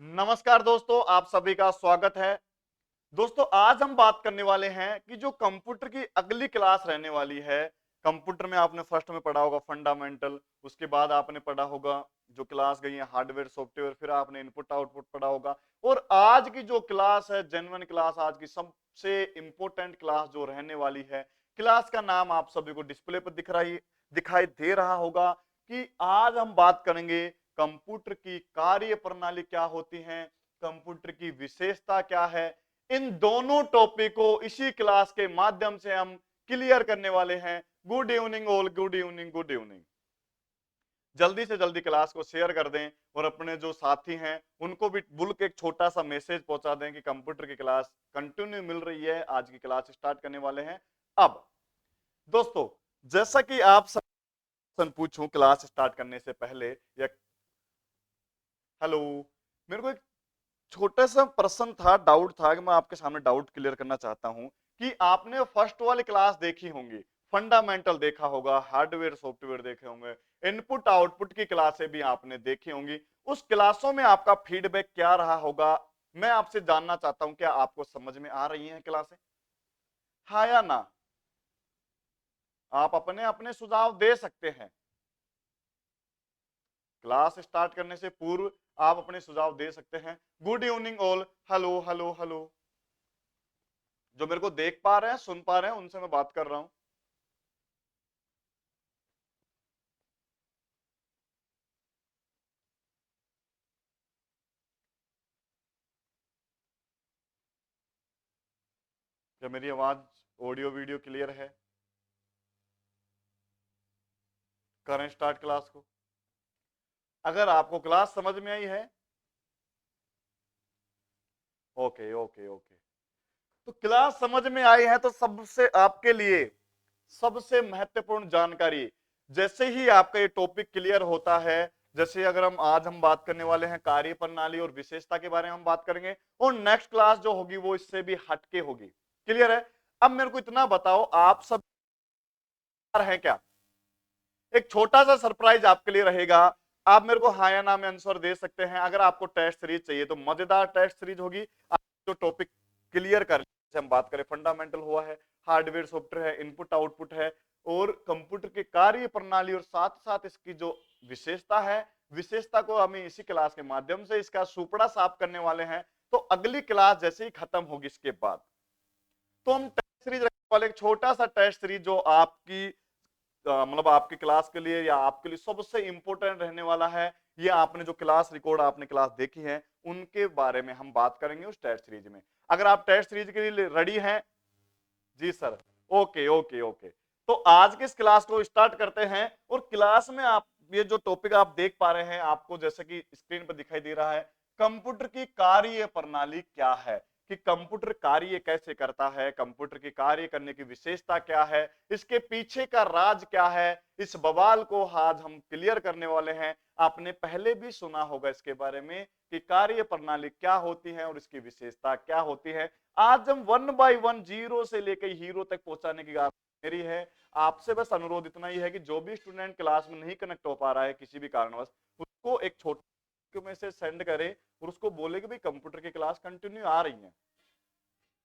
नमस्कार दोस्तों, आप सभी का स्वागत है। दोस्तों, आज हम बात करने वाले हैं कि जो कंप्यूटर की अगली क्लास रहने वाली है। कंप्यूटर में आपने फर्स्ट में पढ़ा होगा फंडामेंटल, उसके बाद आपने पढ़ा होगा जो क्लास गई है हार्डवेयर सॉफ्टवेयर, फिर आपने इनपुट आउटपुट पढ़ा होगा। और आज की जो क्लास है जेन्युइन क्लास, आज की सबसे इंपॉर्टेंट क्लास जो रहने वाली है, क्लास का नाम आप सभी को डिस्प्ले पर दिखाई दे रहा होगा कि आज हम बात करेंगे कंप्यूटर की कार्य प्रणाली क्या होती है, कंप्यूटर की विशेषता क्या है। इन दोनों टॉपिक को इसी क्लास के माध्यम से हम क्लियर करने वाले हैं। Good evening all, good evening, good evening. जल्दी से जल्दी क्लास को शेयर कर दें और अपने जो साथी हैं उनको भी बुल के एक छोटा सा मैसेज पहुंचा दें कि कंप्यूटर की क्लास कंटिन्यू मिल रही है। आज की क्लास स्टार्ट करने वाले हैं। अब दोस्तों, जैसा कि आप सब पूछूं क्लास स्टार्ट करने से पहले, या हेलो, मेरे को एक छोटा सा प्रश्न था, डाउट था कि मैं आपके सामने डाउट क्लियर करना चाहता हूं कि आपने फर्स्ट वाली क्लास देखी होंगी, फंडामेंटल देखा होगा, हार्डवेयर सॉफ्टवेयर देखे होंगे, इनपुट आउटपुट की क्लासें भी आपने देखी होंगी। उस क्लासों में आपका फीडबैक क्या रहा होगा, मैं आपसे जानना चाहता हूं। क्या आपको समझ में आ रही हैं क्लासें? हाँ या ना? आप अपने अपने सुझाव दे सकते हैं। क्लास स्टार्ट करने से पूर्व आप अपने सुझाव दे सकते हैं। Good evening all, hello hello hello. जो मेरे को देख पा रहे हैं, सुन पा रहे हैं, उनसे मैं बात कर रहा हूं। क्या मेरी आवाज, ऑडियो वीडियो क्लियर है? करें स्टार्ट क्लास को। अगर आपको क्लास समझ में आई है, ओके ओके ओके, तो क्लास समझ में आई है तो सबसे आपके लिए सबसे महत्वपूर्ण जानकारी, जैसे ही आपका ये टॉपिक क्लियर होता है, जैसे अगर हम बात करने वाले हैं कार्य प्रणाली और विशेषता के बारे में हम बात करेंगे, और नेक्स्ट क्लास जो होगी वो इससे भी हटके होगी। क्लियर है? अब मेरे को इतना बताओ, आप सब हैं क्या? एक छोटा सा सरप्राइज आपके लिए रहेगा। आप मेरे को हाँ या ना में आंसर दे सकते हैं। अगर आपको टेस्ट सीरीज चाहिए तो मजेदार टेस्ट सीरीज होगी। आप जो टॉपिक क्लियर कर, जैसे हम बात करें फंडामेंटल हुआ है, हार्डवेयर सॉफ्टवेयर है, इनपुट आउटपुट है, और कंप्यूटर की कार्य प्रणाली, और साथ साथ इसकी जो विशेषता है, विशेषता को हमें इसी क्लास के माध्यम से इसका सुपड़ा साफ करने वाले हैं। तो अगली क्लास जैसे ही खत्म होगी इसके बाद, तो हम टेस्ट सीरीज रखने वाले, एक छोटा सा टेस्ट सीरीज जो आपकी मतलब आपकी क्लास के लिए या आपके लिए सबसे इंपॉर्टेंट रहने वाला है। ये आपने जो क्लास रिकॉर्ड आपने क्लास देखी है उनके बारे में हम बात करेंगे उस टेस्ट सीरीज में। अगर आप टेस्ट सीरीज के लिए रेडी हैं? जी सर। ओके ओके ओके, तो आज के इस क्लास को स्टार्ट करते हैं। और क्लास में आप ये जो टॉपिक आप देख पा रहे हैं, आपको जैसे कि स्क्रीन पर दिखाई दे रहा है, कंप्यूटर की कार्य प्रणाली क्या है, कि कंप्यूटर कार्य कैसे करता है, कंप्यूटर की कार्य करने की विशेषता क्या है, इसके पीछे का राज क्या है, इस बवाल को आज हम क्लियर करने वाले हैं। आपने पहले भी सुना होगा इसके बारे में कि कार्य प्रणाली क्या होती है और इसकी विशेषता क्या होती है। आज हम वन बाय वन, जीरो से लेकर हीरो तक पहुंचाने की बात मेरी है। आपसे बस अनुरोध इतना ही है कि जो भी स्टूडेंट क्लास में नहीं कनेक्ट हो पा रहा है किसी भी कारणवश, उसको एक छोटे मैसेज सेंड करे और उसको बोले कि भाई कंप्यूटर की क्लास कंटिन्यू आ रही है।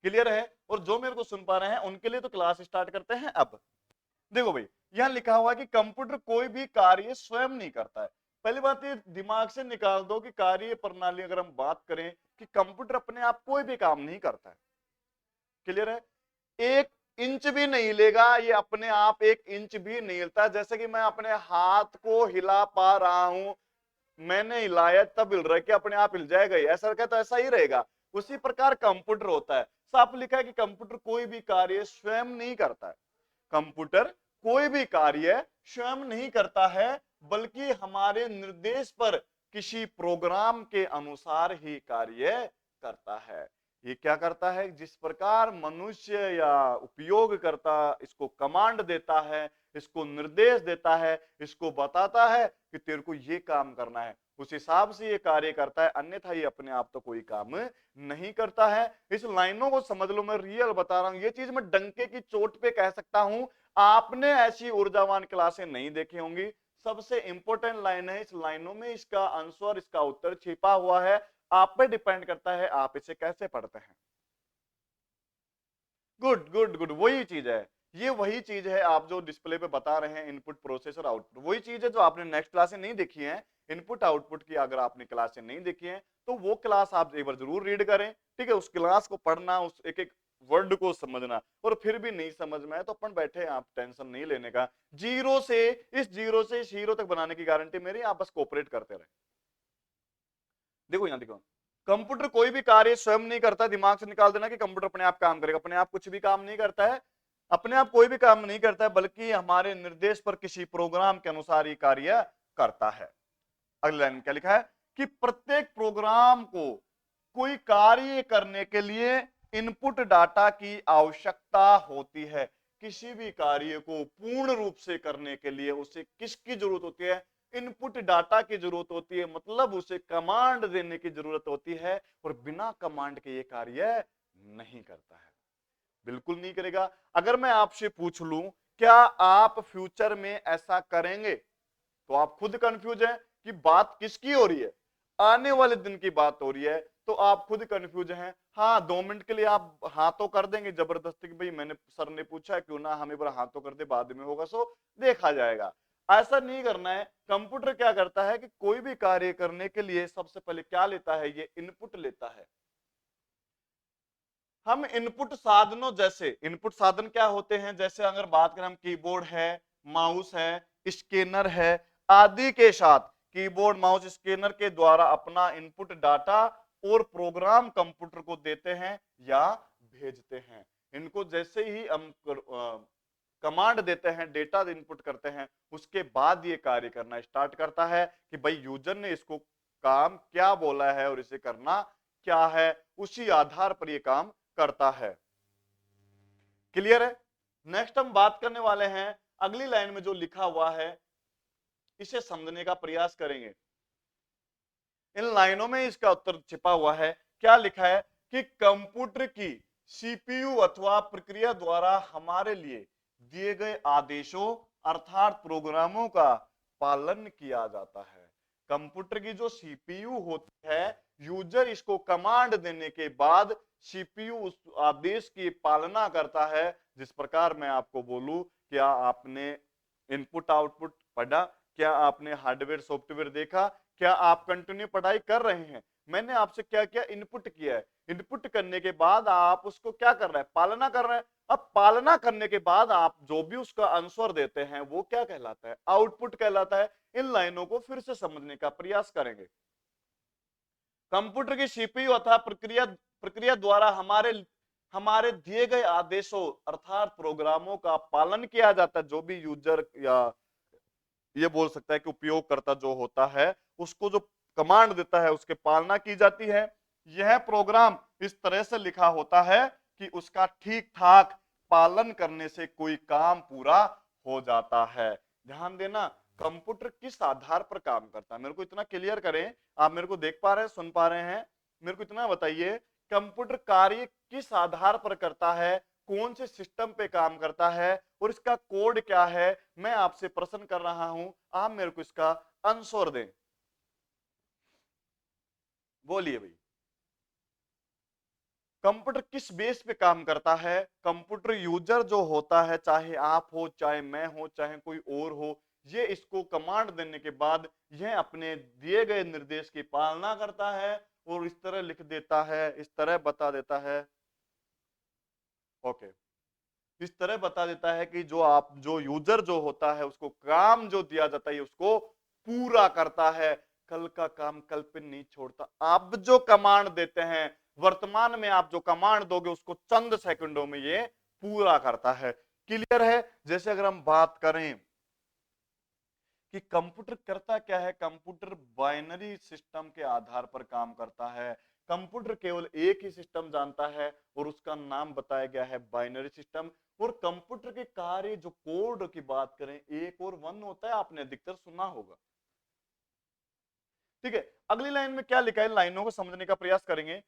क्लियर है? और जो मेरे को सुन पा रहे हैं उनके लिए तो क्लास स्टार्ट करते हैं अब। देखो भाई, यहां लिखा हुआ है कि कंप्यूटर कोई भी कार्य स्वयं नहीं करता है। पहली बात ये दिमाग से निकाल दो कि कार्य प्रणाली अगर हम बात करें कि कंप्यूटर अपने आप कोई भी काम नहीं करता है। क्लियर है? एक इंच भी नहीं हिलेगा, ये अपने आप एक इंच भी नहीं हिलता। जैसे कि मैं अपने हाथ को हिला पा रहा हूं, मैंने हिलाया तब हिल रहा है, कि अपने आप हिल जाएगा ही ऐसा रखा तो ऐसा ही रहेगा। उसी प्रकार कंप्यूटर होता है। साफ लिखा है कि कंप्यूटर कोई भी कार्य स्वयं नहीं करता है। कंप्यूटर कोई भी कार्य स्वयं नहीं करता है, बल्कि हमारे निर्देश पर किसी प्रोग्राम के अनुसार ही कार्य करता है। ये क्या करता है? जिस प्रकार मनुष्य या उपयोगकर्ता इसको कमांड देता है, इसको निर्देश देता है, इसको बताता है कि तेरे को ये काम करना है, उस हिसाब से ये कार्य करता है। अन्यथा ये अपने आप तो कोई काम नहीं करता है। इस लाइनों को समझ लो, मैं रियल बता रहा हूं। ये चीज मैं डंके की चोट पे कह सकता हूं। आपने ऐसी ऊर्जावान क्लासें नहीं देखी होंगी। सबसे इंपॉर्टेंट लाइन है, इस लाइनों में इसका आंसर, इसका उत्तर छिपा हुआ है। आप पे डिपेंड करता है आप इसे कैसे पढ़ते हैं। गुड गुड गुड, वही चीज है, ये वही चीज है आप जो डिस्प्ले पे बता रहे हैं, इनपुट प्रोसेस और आउटपुट, वही चीज है जो आपने नेक्स्ट क्लास में नहीं देखी है। इनपुट आउटपुट की अगर आपने क्लासें नहीं देखी है तो वो क्लास आप एक बार जरूर रीड करें, ठीक है। उस क्लास को पढ़ना, उस एक एक वर्ड को समझना, और फिर भी नहीं समझ में आए तो अपन बैठे हैं, आप टेंशन नहीं लेने का। जीरो से इस हीरो तक बनाने की गारंटी मेरी, आप बस कोऑपरेट करते रहे। देखो यहां देखो, कंप्यूटर कोई भी कार्य स्वयं नहीं करता, दिमाग से निकाल देना कि कंप्यूटर अपने आप काम करेगा, अपने आप कुछ भी काम नहीं करता है, अपने आप कोई भी काम नहीं करता है, बल्कि हमारे निर्देश पर किसी प्रोग्राम के अनुसार ये कार्य करता है। अगली लाइन में क्या लिखा है कि प्रत्येक प्रोग्राम को कोई कार्य करने के लिए इनपुट डाटा की आवश्यकता होती है। किसी भी कार्य को पूर्ण रूप से करने के लिए उसे किसकी जरूरत होती है? इनपुट डाटा की जरूरत होती है, मतलब उसे कमांड देने की जरूरत होती है, और बिना कमांड के ये कार्य नहीं करता है, बिल्कुल नहीं करेगा। अगर मैं आपसे पूछ लूं क्या आप फ्यूचर में ऐसा करेंगे, तो आप खुद कंफ्यूज हैं कि बात किसकी हो रही है, आने वाले दिन की बात हो रही है, तो आप खुद कंफ्यूज हैं। हाँ 2 मिनट के लिए आप हाँ तो कर देंगे जबरदस्ती कि भाई मैंने, सर ने पूछा क्यों ना हम एक बार हाँ तो कर दे, बाद में होगा सो देखा जाएगा। ऐसा नहीं करना है। कंप्यूटर क्या करता है कि कोई भी कार्य करने के लिए सबसे पहले क्या लेता है, ये इनपुट लेता है। हम इनपुट साधनों, जैसे इनपुट साधन क्या होते हैं, जैसे अगर बात करें हम कीबोर्ड है, माउस है, स्कैनर है आदि के साथ, कीबोर्ड माउस स्कैनर के द्वारा अपना इनपुट डाटा और प्रोग्राम कंप्यूटर को देते हैं या भेजते हैं। इनको जैसे ही हम कमांड देते हैं, डेटा इनपुट करते हैं, उसके बाद ये कार्य करना स्टार्ट करता है कि भाई यूजर ने इसको काम क्या बोला है और इसे करना क्या है, उसी आधार पर ये काम करता है। क्लियर है? नेक्स्ट हम बात करने वाले हैं अगली लाइन में जो लिखा हुआ है, इसे समझने का प्रयास करेंगे। इन लाइनों में इसका उत्तर छिपा हुआ है। क्या लिखा है कि कंप्यूटर की सीपीयू अथवा प्रक्रिया द्वारा हमारे लिए दिए गए आदेशों अर्थात प्रोग्रामों का पालन किया जाता है। कंप्यूटर की जो सीपीयू होती है, यूजर इसको कमांड देने के बाद सीपीयू उस आदेश की पालना करता है। जिस प्रकार मैं आपको बोलूं, क्या आपने इनपुट आउटपुट पढ़ा, क्या आपने हार्डवेयर सॉफ्टवेयर देखा, क्या आप कंटिन्यू पढ़ाई कर रहे हैं? मैंने आपसे क्या किया, इनपुट किया है, इनपुट करने के बाद आप उसको क्या कर रहे हैं, पालना कर रहे हैं। अब पालना करने के बाद आप जो भी उसका आंसर देते हैं वो क्या कहलाता है, आउटपुट कहलाता है। इन लाइनों को फिर से समझने का प्रयास करेंगे। कंप्यूटर की सीपीयू अर्थात प्रक्रिया प्रक्रिया द्वारा हमारे हमारे दिए गए आदेशों अर्थात प्रोग्रामों का पालन किया जाता है। जो भी यूजर या ये बोल सकता है कि उपयोगकर्ता जो होता है, उसको जो कमांड देता है उसके पालना की जाती है। यह प्रोग्राम इस तरह से लिखा होता है कि उसका ठीक ठाक पालन करने से कोई काम पूरा हो जाता है। ध्यान देना, कंप्यूटर किस आधार पर काम करता है, मेरे को इतना क्लियर करें। आप मेरे को देख पा रहे हैं, सुन पा रहे हैं, मेरे को इतना बताइए, कंप्यूटर कार्य किस आधार पर करता है, कौन से सिस्टम पे काम करता है और इसका कोड क्या है? मैं आपसे प्रश्न कर रहा हूं, आप मेरे को इसका आंसर दें। बोलिए भाई, कंप्यूटर किस बेस पे काम करता है? कंप्यूटर यूजर जो होता है, चाहे आप हो, चाहे मैं हो, चाहे कोई और हो, ये इसको कमांड देने के बाद यह अपने दिए गए निर्देश की पालना करता है और इस तरह लिख देता है, इस तरह बता देता है। ओके, इस तरह बता देता है कि जो यूजर जो होता है उसको काम जो दिया जाता है उसको पूरा करता है, कल का काम कल पे नहीं छोड़ता। आप जो कमांड देते हैं, वर्तमान में आप जो कमांड दोगे उसको चंद सेकंडों में ये पूरा करता है। क्लियर है? जैसे अगर हम बात करें कि कंप्यूटर करता क्या है, कंप्यूटर बाइनरी सिस्टम के आधार पर काम करता है। कंप्यूटर केवल एक ही सिस्टम जानता है और उसका नाम बताया गया है बाइनरी सिस्टम। और कंप्यूटर के कार्य जो कोड की बात करें, एक और वन होता है, आपने अधिकतर सुना होगा। ठीक है, अगली लाइन में क्या लिखा है, लाइनों को समझने का प्रयास करेंगे।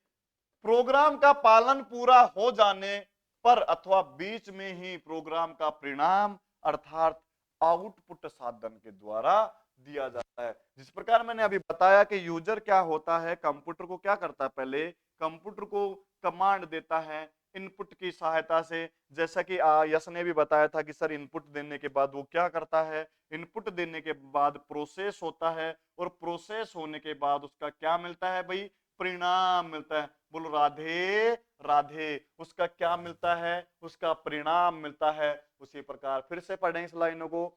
प्रोग्राम का पालन पूरा हो जाने पर अथवा बीच में ही प्रोग्राम का परिणाम अर्थात आउटपुट साधन के द्वारा दिया जाता है। जिस प्रकार मैंने अभी बताया कि यूजर क्या होता है, कंप्यूटर को क्या करता है, पहले कंप्यूटर को कमांड देता है इनपुट की सहायता से। जैसा कि यश ने भी बताया था कि सर इनपुट देने के बाद वो क्या करता है, इनपुट देने के बाद प्रोसेस होता है, और प्रोसेस होने के बाद उसका क्या मिलता है भाई, परिणाम मिलता है। बोलो राधे राधे। उसका क्या मिलता है, उसका परिणाम मिलता है। उसी प्रकार फिर से पढ़ें इस लाइनों को।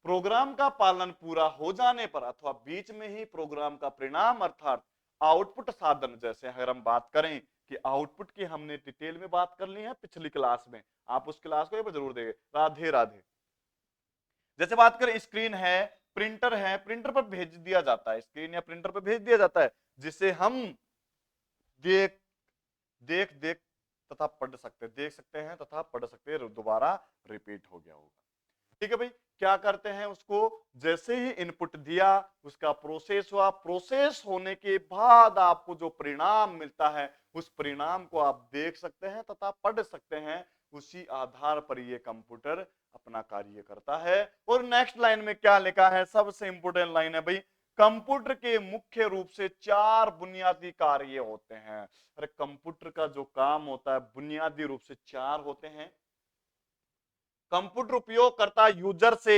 प्रोग्राम का पालन पूरा हो जाने पर अथवा बीच में ही प्रोग्राम का परिणाम अर्थात आउटपुट साधन, जैसे अगर हम बात करें कि आउटपुट की हमने डिटेल में बात कर ली है पिछली क्लास में, आप उस क्लास को जरूर देंगे। राधे राधे। जैसे बात करें स्क्रीन है, प्रिंटर है, प्रिंटर पर भेज दिया जाता है, स्क्रीन या प्रिंटर पर भेज दिया जाता है, जिसे हम देख देख देख तथा पढ़ सकते, देख सकते हैं तथा पढ़ सकते हैं। दोबारा रिपीट हो गया होगा। ठीक है भाई, क्या करते हैं उसको, जैसे ही इनपुट दिया उसका प्रोसेस हुआ, प्रोसेस होने के बाद आपको जो परिणाम मिलता है उस परिणाम को आप देख सकते हैं तथा पढ़ सकते हैं। उसी आधार पर ये कंप्यूटर अपना कार्य करता है। और नेक्स्ट लाइन में क्या लिखा है, सबसे इंपोर्टेंट लाइन है भाई, कंप्यूटर के मुख्य रूप से 4 बुनियादी कार्य होते हैं। अरे कंप्यूटर का जो काम होता है बुनियादी रूप से 4 होते हैं। कंप्यूटर उपयोगकर्ता यूजर से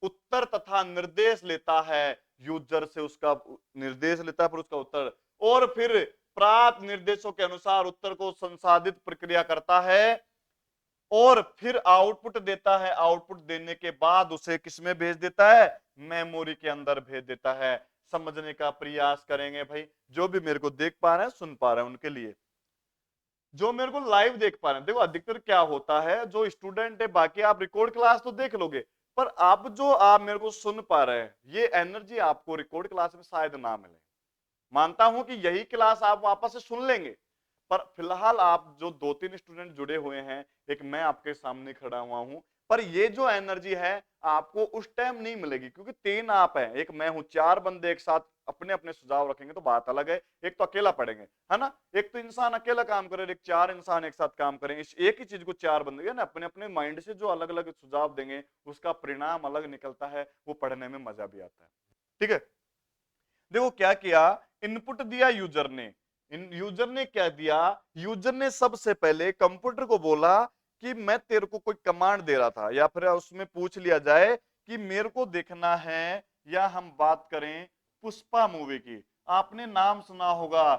उत्तर तथा निर्देश लेता है, यूजर से उसका निर्देश लेता है, फिर उसका उत्तर, और फिर प्राप्त निर्देशों के अनुसार उत्तर को संसाधित प्रक्रिया करता है, और फिर आउटपुट देता है। आउटपुट देने के बाद उसे किसमें भेज देता है, मेमोरी के अंदर भेज देता है। समझने का प्रयास करेंगे भाई, जो भी मेरे को देख पा रहे हैं सुन पा रहे हैं उनके लिए, जो मेरे को लाइव देख पा रहे हैं। देखो अधिकतर क्या होता है, जो स्टूडेंट है बाकी आप रिकॉर्ड क्लास तो देख लोगे, पर आप जो आप मेरे को सुन पा रहे हैं ये एनर्जी आपको रिकॉर्ड क्लास में शायद ना मिले। मानता हूं कि यही क्लास आप वापस से सुन लेंगे, पर फिलहाल आप जो 2-3 स्टूडेंट जुड़े हुए हैं, एक मैं आपके सामने खड़ा हुआ हूं, पर ये जो एनर्जी है आपको उस टाइम नहीं मिलेगी, क्योंकि 3 आप हैं, एक मैं हूं, 4 बंदे एक साथ अपने अपने सुझाव रखेंगे तो बात अलग है। एक तो अकेला पढ़ेंगे, है ना, एक तो इंसान अकेला काम करे, एक 4 इंसान एक साथ काम करें, इस एक ही चीज को 4 बंदे ना अपने अपने माइंड से जो अलग अलग सुझाव देंगे उसका परिणाम अलग निकलता है, वो पढ़ने में मजा भी आता है। ठीक है, देखो क्या किया, इनपुट दिया यूजर ने, यूजर ने क्या दिया, यूजर ने सबसे पहले कंप्यूटर को बोला कि मैं तेरे को कोई कमांड दे रहा था, या फिर उसमें पूछ लिया जाए कि मेरे को देखना है, या हम बात करें पुष्पा मूवी की, आपने नाम सुना होगा,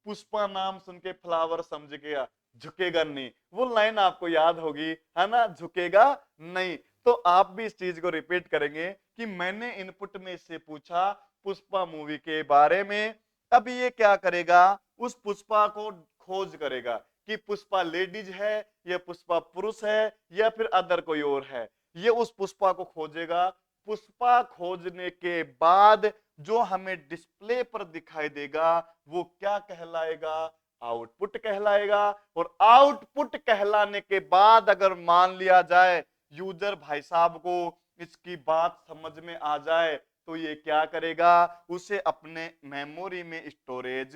पुष्पा नाम सुन के फ्लावर समझ गया, झुकेगा नहीं, वो लाइन आपको याद होगी, है ना, झुकेगा नहीं। तो आप भी इस चीज को रिपीट करेंगे कि मैंने इनपुट में इससे पूछा पुष्पा मूवी के बारे में, अब ये क्या करेगा, उस पुष्पा को खोज करेगा कि पुष्पा लेडीज है या पुष्पा पुरुष है या फिर अदर कोई और है, ये उस पुष्पा को खोजेगा। पुष्पा खोजने के बाद जो हमें डिस्प्ले पर दिखाई देगा वो क्या कहलाएगा, आउटपुट कहलाएगा। और आउटपुट कहलाने के बाद अगर मान लिया जाए यूजर भाई साहब को इसकी बात समझ में आ जाए, तो ये क्या करेगा, उसे अपने मेमोरी में स्टोरेज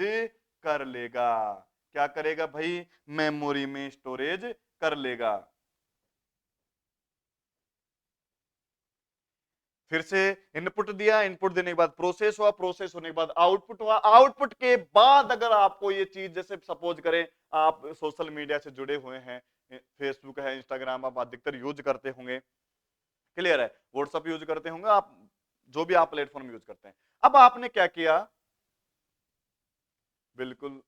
कर लेगा। क्या करेगा भाई, मेमोरी में स्टोरेज कर लेगा। फिर से इनपुट दिया, इनपुट देने के बाद प्रोसेस हुआ, प्रोसेस होने के बाद आउटपुट हुआ, आउटपुट के बाद अगर आपको ये चीज, जैसे सपोज करें आप सोशल मीडिया से जुड़े हुए हैं, फेसबुक है, इंस्टाग्राम आप अधिकतर यूज करते होंगे, क्लियर है, व्हाट्सएप यूज करते होंगे आप, जो भी आप प्लेटफॉर्म यूज करते हैं। अब आपने क्या किया, बिल्कुल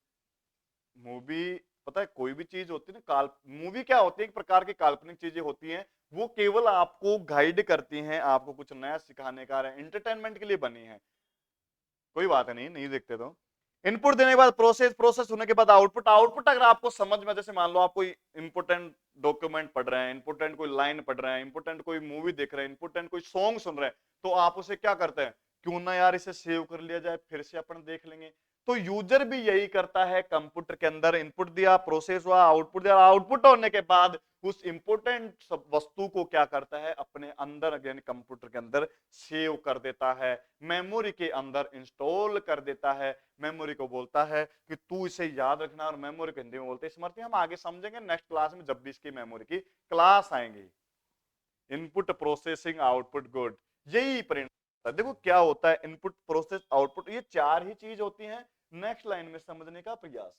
मूवी, पता है कोई भी चीज होती है ना, मूवी क्या होती है, एक प्रकार की काल्पनिक चीजें होती हैं, वो केवल आपको गाइड करती हैं, आपको कुछ नया सिखाने का, एंटरटेनमेंट के लिए बनी है, कोई बात नहीं, नहीं देखते तो। इनपुट देने के बाद प्रोसेस, प्रोसेस होने के बाद आउटपुट, आउटपुट अगर आपको समझ में, जैसे मान लो आप कोई इंपोर्टेंट डॉक्यूमेंट पढ़ रहे हैं, इंपोर्टेंट कोई लाइन पढ़ रहे हैं, इंपोर्टेंट कोई मूवी देख रहे हैं, इंपोर्टेंट कोई सॉन्ग सुन रहे हैं, तो आप उसे क्या करते हैं, क्यों ना यार इसे सेव कर लिया जाए, फिर से अपन देख लेंगे। तो यूजर भी यही करता है, कंप्यूटर के अंदर इनपुट दिया, प्रोसेस हुआ, आउटपुट दिया, आउटपुट होने के बाद उस इंपोर्टेंट वस्तु को क्या करता है, अपने अंदर यानी कंप्यूटर के अंदर सेव कर देता है, मेमोरी के अंदर इंस्टॉल कर देता है। मेमोरी को बोलता है कि तू इसे याद रखना, और मेमोरी को हिंदी में बोलते हैं स्मृति। हम आगे समझेंगे नेक्स्ट क्लास में जब भी इसकी मेमोरी की क्लास आएंगी। इनपुट प्रोसेसिंग आउटपुट गुड, यही परिणाम होता है। देखो क्या होता है, इनपुट प्रोसेस आउटपुट, ये चार ही चीज होती हैं। नेक्स्ट लाइन में समझने का प्रयास।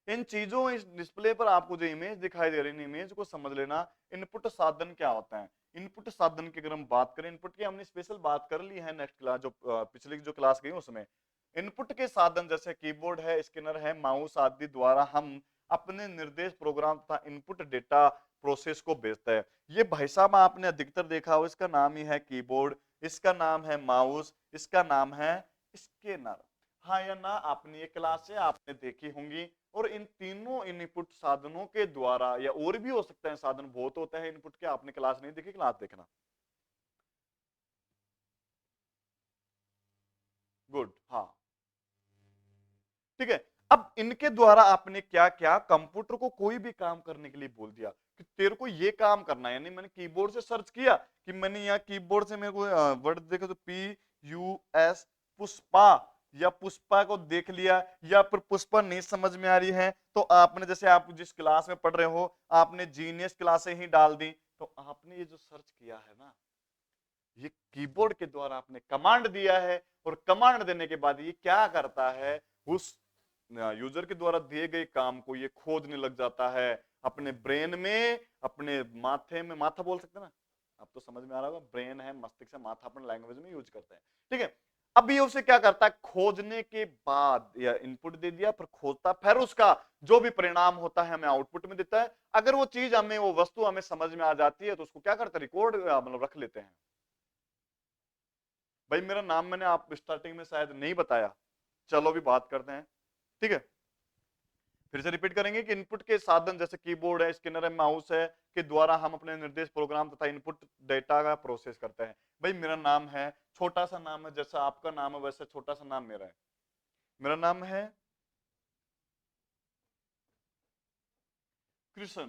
इन चीजों, इस डिस्प्ले पर आपको जो इमेज दिखाई दे रही है, इमेज को समझ लेना। इनपुट साधन क्या होता है? इनपुट साधन की अगर हम बात करें, इनपुट की हमने स्पेशल बात कर ली है नेक्स्ट क्लास, जो पिछली जो क्लास गई उसमें। इनपुट के साधन जैसे कीबोर्ड है, स्कैनर है, माउस आदि द्वारा हम अपने निर्देश प्रोग्राम तथा इनपुट डेटा प्रोसेस को भेजते हैं। ये भाई साहब आपने अधिकतर देखा हो, इसका नाम ही है कीबोर्ड, इसका नाम है माउस, इसका नाम है स्कैनर। हाँ या ना, आपने ये क्लास आपने देखी होंगी। और इन तीनों इनपुट साधनों के द्वारा, या और भी हो सकते हैं साधन, बहुत होते हैं इनपुट के, आपने क्लास नहीं देखी, क्लास देखना। गुड, हाँ ठीक है। अब इनके द्वारा आपने क्या क्या, कंप्यूटर को कोई भी काम करने के लिए बोल दिया कि तेरे को ये काम करना है, यानी मैंने कीबोर्ड से सर्च किया कि मैंने यहाँ कीबोर्ड से मेरे को वर्ड देखा तो PUS पुष्पा, या पुष्पा को देख लिया, या फिर पुष्पा नहीं समझ में आ रही है तो आपने, जैसे आप जिस क्लास में पढ़ रहे हो, आपने जीनियस क्लासें ही डाल दी, तो आपने ये जो सर्च किया है ना, ये कीबोर्ड के द्वारा आपने कमांड दिया है, और कमांड देने के बाद ये क्या करता है, उस यूजर के द्वारा दिए गए काम को ये खोजने लग जाता है अपने ब्रेन में, अपने माथे में, माथा बोल सकते हैं ना, अब तो समझ में आ रहा होगा, ब्रेन है, मस्तिष्क है, माथा अपन लैंग्वेज में यूज करते हैं, ठीक है। अब ये उसे क्या करता है, खोजने के बाद या इनपुट दे दिया, फिर खोजता, फिर उसका जो भी परिणाम होता है हमें आउटपुट में देता है। अगर वो चीज हमें, वो वस्तु हमें समझ में आ जाती है तो उसको क्या करते हैं, रिकॉर्ड मतलब रख लेते हैं। भाई मेरा नाम मैंने आप स्टार्टिंग में शायद नहीं बताया, चलो अभी बात करते हैं, ठीक है। फिर से रिपीट करेंगे कि इनपुट के साधन जैसे कीबोर्ड है, स्कैनर है, माउस है, के द्वारा हम अपने निर्देश प्रोग्राम तथा इनपुट डेटा का प्रोसेस करते हैं। भाई मेरा नाम है, छोटा सा नाम है, जैसा आपका नाम है वैसे छोटा सा नाम मेरा है। मेरा नाम है कृष्ण,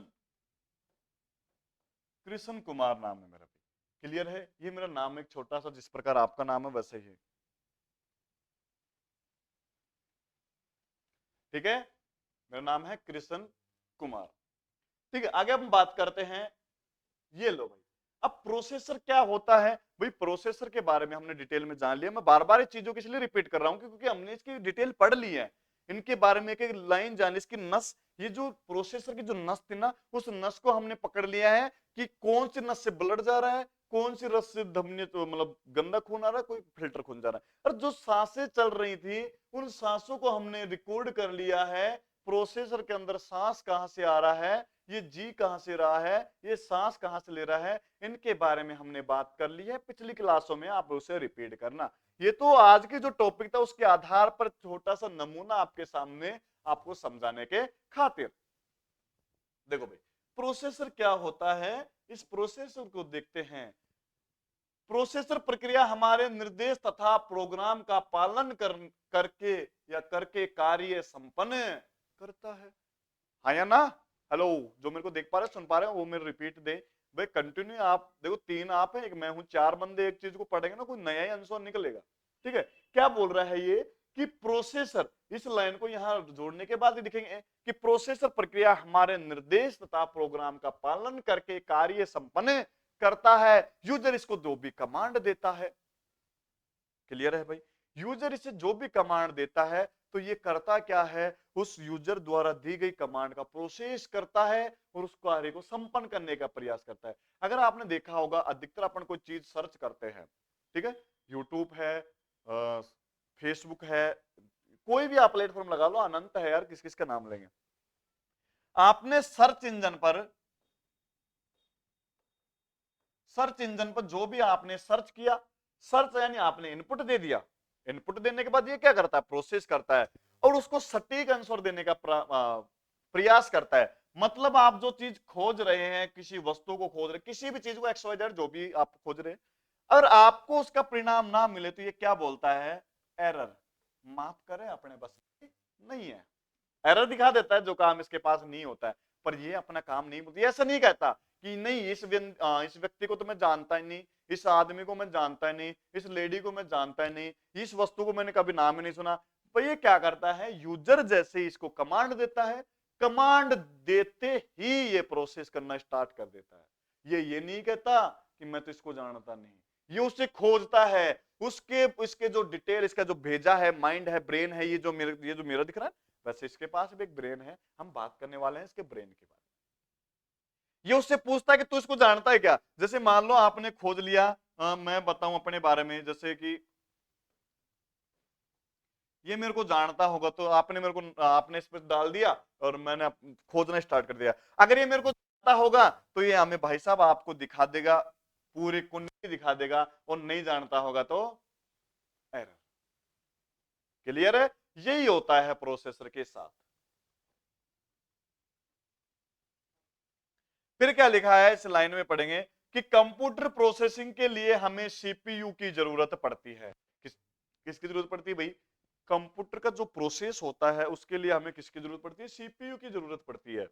कृष्ण कुमार नाम है मेरा भी, क्लियर है? ये मेरा नाम है, एक छोटा सा, जिस प्रकार आपका नाम है वैसे ही, ठीक है। मेरा नाम है कृष्ण कुमार, ठीक है। आगे हम बात करते हैं, ये लो भाई, अब प्रोसेसर क्या होता है। भाई प्रोसेसर के बारे में हमने डिटेल में जान लिया, मैं बार बार चीजों को इसलिए रिपीट कर रहा हूं क्योंकि हमने इसकी डिटेल पढ़ ली है। इनके बारे में एक एक लाइन जान, इसकी नस, ये जो प्रोसेसर की जो नस थी ना, उस नस को हमने पकड़ लिया है कि कौन सी नस से ब्लड जा रहा है, कौन सी रस से धमनी, तो मतलब गंदा खून आ रहा है, कोई फिल्टर खून जा रहा है। और जो सांसें चल रही थी, उन सांसों को हमने रिकॉर्ड कर लिया है। प्रोसेसर के अंदर सांस कहां से आ रहा है, ये जी कहां से रहा है, ये सांस कहां से ले रहा है, इनके बारे में हमने बात कर ली है पिछली क्लासों में, आप उसे रिपीट करना। ये तो आज की जो टॉपिक था उसके आधार पर छोटा सा नमूना आपके सामने, आपको समझाने के खातिर। देखो भाई प्रोसेसर क्या होता है, इस प्रोसेसर को देखते हैं। प्रोसेसर प्रक्रिया हमारे निर्देश तथा प्रोग्राम का पालन करके या करके कार्य संपन्न करता है। हाँ या ना? हेलो, जो मेरे को देख पा रहे सुन पा रहे हैं वो मेरे रिपीट दे। भाई कंटिन्यू, आप देखो तीन आप है, एक मैं हूं, चार बंदे एक चीज को पढ़ेंगे ना, कोई नया ही आंसर निकलेगा, ठीक है। क्या बोल रहा है ये कि प्रोसेसर, इस लाइन को यहां जोड़ने के बाद लिखेंगे कि प्रोसेसर प्रक्रिया हमारे निर्देश तथा प्रोग्राम का पालन करके कार्य संपन्न करता है। यूजर इसको जो भी कमांड देता है, क्लियर है भाई? यूजर इसे जो भी कमांड देता है तो ये करता क्या है, उस यूजर द्वारा दी गई कमांड का प्रोसेस करता है और उस कार्य को संपन्न करने का प्रयास करता है। अगर आपने देखा होगा अधिकतर अपन कोई चीज सर्च करते हैं, ठीक है, यूट्यूब है, फेसबुक है, कोई भी आप प्लेटफॉर्म लगा लो, अनंत है यार, किस किस का नाम लेंगे। आपने सर्च इंजन पर जो भी आपने सर्च किया, सर्च यानी आपने इनपुट दे दिया, इनपुट देने के बाद ये क्या करता है, प्रोसेस करता है और उसको सटीक आंसर देने का प्रयास करता है। मतलब आप जो चीज खोज रहे हैं, किसी वस्तु को खोज रहे, किसी भी चीज को XYZ जो भी आप खोज रहे हैं, अगर आपको उसका परिणाम ना मिले तो ये क्या बोलता है, एरर। माफ करें, अपने बस नहीं है, एरर दिखा देता है, जो काम इसके पास नहीं होता है। पर ये अपना काम नहीं बोलती, ऐसा नहीं कहता कि नहीं इस व्यक्ति को तो मैं जानता ही नहीं, इस आदमी को मैं जानता ही नहीं, इस लेडी को मैं जानता ही नहीं, इस वस्तु को मैंने कभी नाम ही नहीं सुना। तो ये क्या करता है, यूजर जैसे इसको कमांड देता है, कमांड देते ही ये प्रोसेस करना स्टार्ट कर देता है। ये नहीं कहता कि मैं तो इसको जानता नहीं, ये उसे खोजता है, उसके इसके जो डिटेल, इसका जो भेजा है, माइंड है, ब्रेन है, ये जो मेरा दिख रहा है, वैसे इसके पास भी एक ब्रेन है। हम बात करने वाले हैं इसके ब्रेन के बारे में। ये उससे पूछता है कि तू इसको जानता है क्या। जैसे मान लो आपने खोज लिया, मैं बताऊं अपने बारे में, जैसे कि ये मेरे को जानता होगा, तो आपने इस पर डाल दिया और मैंने खोजना स्टार्ट कर दिया। अगर ये मेरे को जानता होगा तो ये हमें भाई साहब आपको दिखा देगा, पूरी कुंडली दिखा देगा, और नहीं जानता होगा तो एरर। क्लियर है? यही होता है प्रोसेसर के साथ। फिर क्या लिखा है इस लाइन में पढ़ेंगे कि कंप्यूटर प्रोसेसिंग के लिए हमें सीपीयू की जरूरत पड़ती है। किसकी जरूरत पड़ती है भाई? कंप्यूटर का जो प्रोसेस होता है उसके लिए हमें किसकी जरूरत पड़ती है? सीपीयू की जरूरत पड़ती है,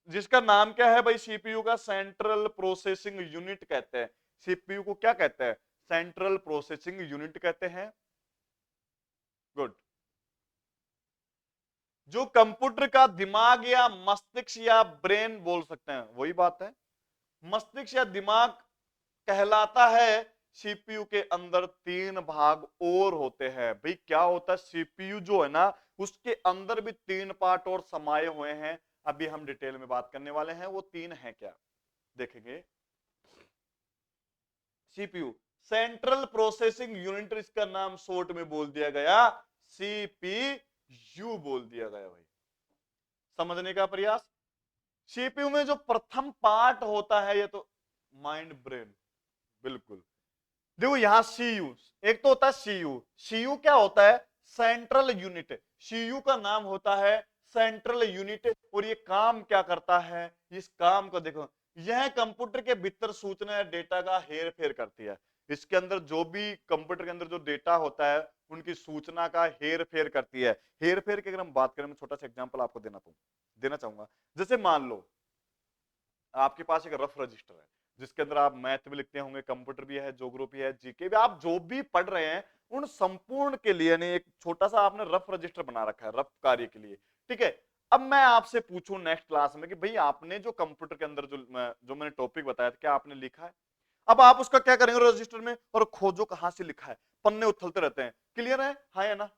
जिसका नाम क्या है भाई? सीपीयू का सेंट्रल प्रोसेसिंग यूनिट कहते हैं। सीपीयू को क्या कहते हैं? सेंट्रल प्रोसेसिंग यूनिट कहते हैं। गुड। जो कंप्यूटर का दिमाग या मस्तिष्क या ब्रेन बोल सकते हैं, वही बात है। मस्तिष्क या दिमाग कहलाता है। सीपीयू के अंदर तीन भाग और होते हैं भाई। क्या होता है? सीपीयू जो है ना, उसके अंदर भी तीन पार्ट और समाये हुए हैं। अभी हम डिटेल में बात करने वाले हैं, वो तीन हैं क्या, देखेंगे। सीपीयू सेंट्रल प्रोसेसिंग यूनिट, इसका नाम शॉर्ट में बोल दिया गया, सीपीयू बोल दिया गया भाई। समझने का प्रयास। सीपीयू में जो प्रथम पार्ट होता है ये तो माइंड ब्रेन, बिल्कुल। देखो यहां सीयू, एक तो होता है सीयू। सीयू क्या होता है? Central unit. सीयू का नाम होता है सेंट्रल यूनिट। और ये काम क्या करता है? इस काम को देखो, यह कंप्यूटर के भीतर सूचना या डेटा का हेर फेर करती है। इसके अंदर जो भी कंप्यूटर के अंदर जो डेटा होता है उनकी सूचना का हेर फेर करती है। हेर फेर की अगर हम बात करें, मैं छोटा सा एग्जांपल आपको देना चाहूंगा। जैसे मान लो आपके पास एक रफ रजिस्टर है, जिसके अंदर आप मैथ भी लिखते होंगे, कंप्यूटर भी है, ज्योग्राफी है, जीके भी, आप जो भी पढ़ रहे हैं उन संपूर्ण के लिए नहीं, एक छोटा सा आपने रफ रजिस्टर बना रखा है रफ कार्य के लिए। ठीक है। अब मैं आपसे पूछूं नेक्स्ट क्लास में कि भाई आपने जो कंप्यूटर के अंदर जो मैंने टॉपिक बताया था, क्या आपने लिखा है? अब आप उसका क्या करेंगे रजिस्टर में, और खोजो कहां से लिखा है, पन्ने उथलते रहते हैं। क्लियर है? हाँ या ना?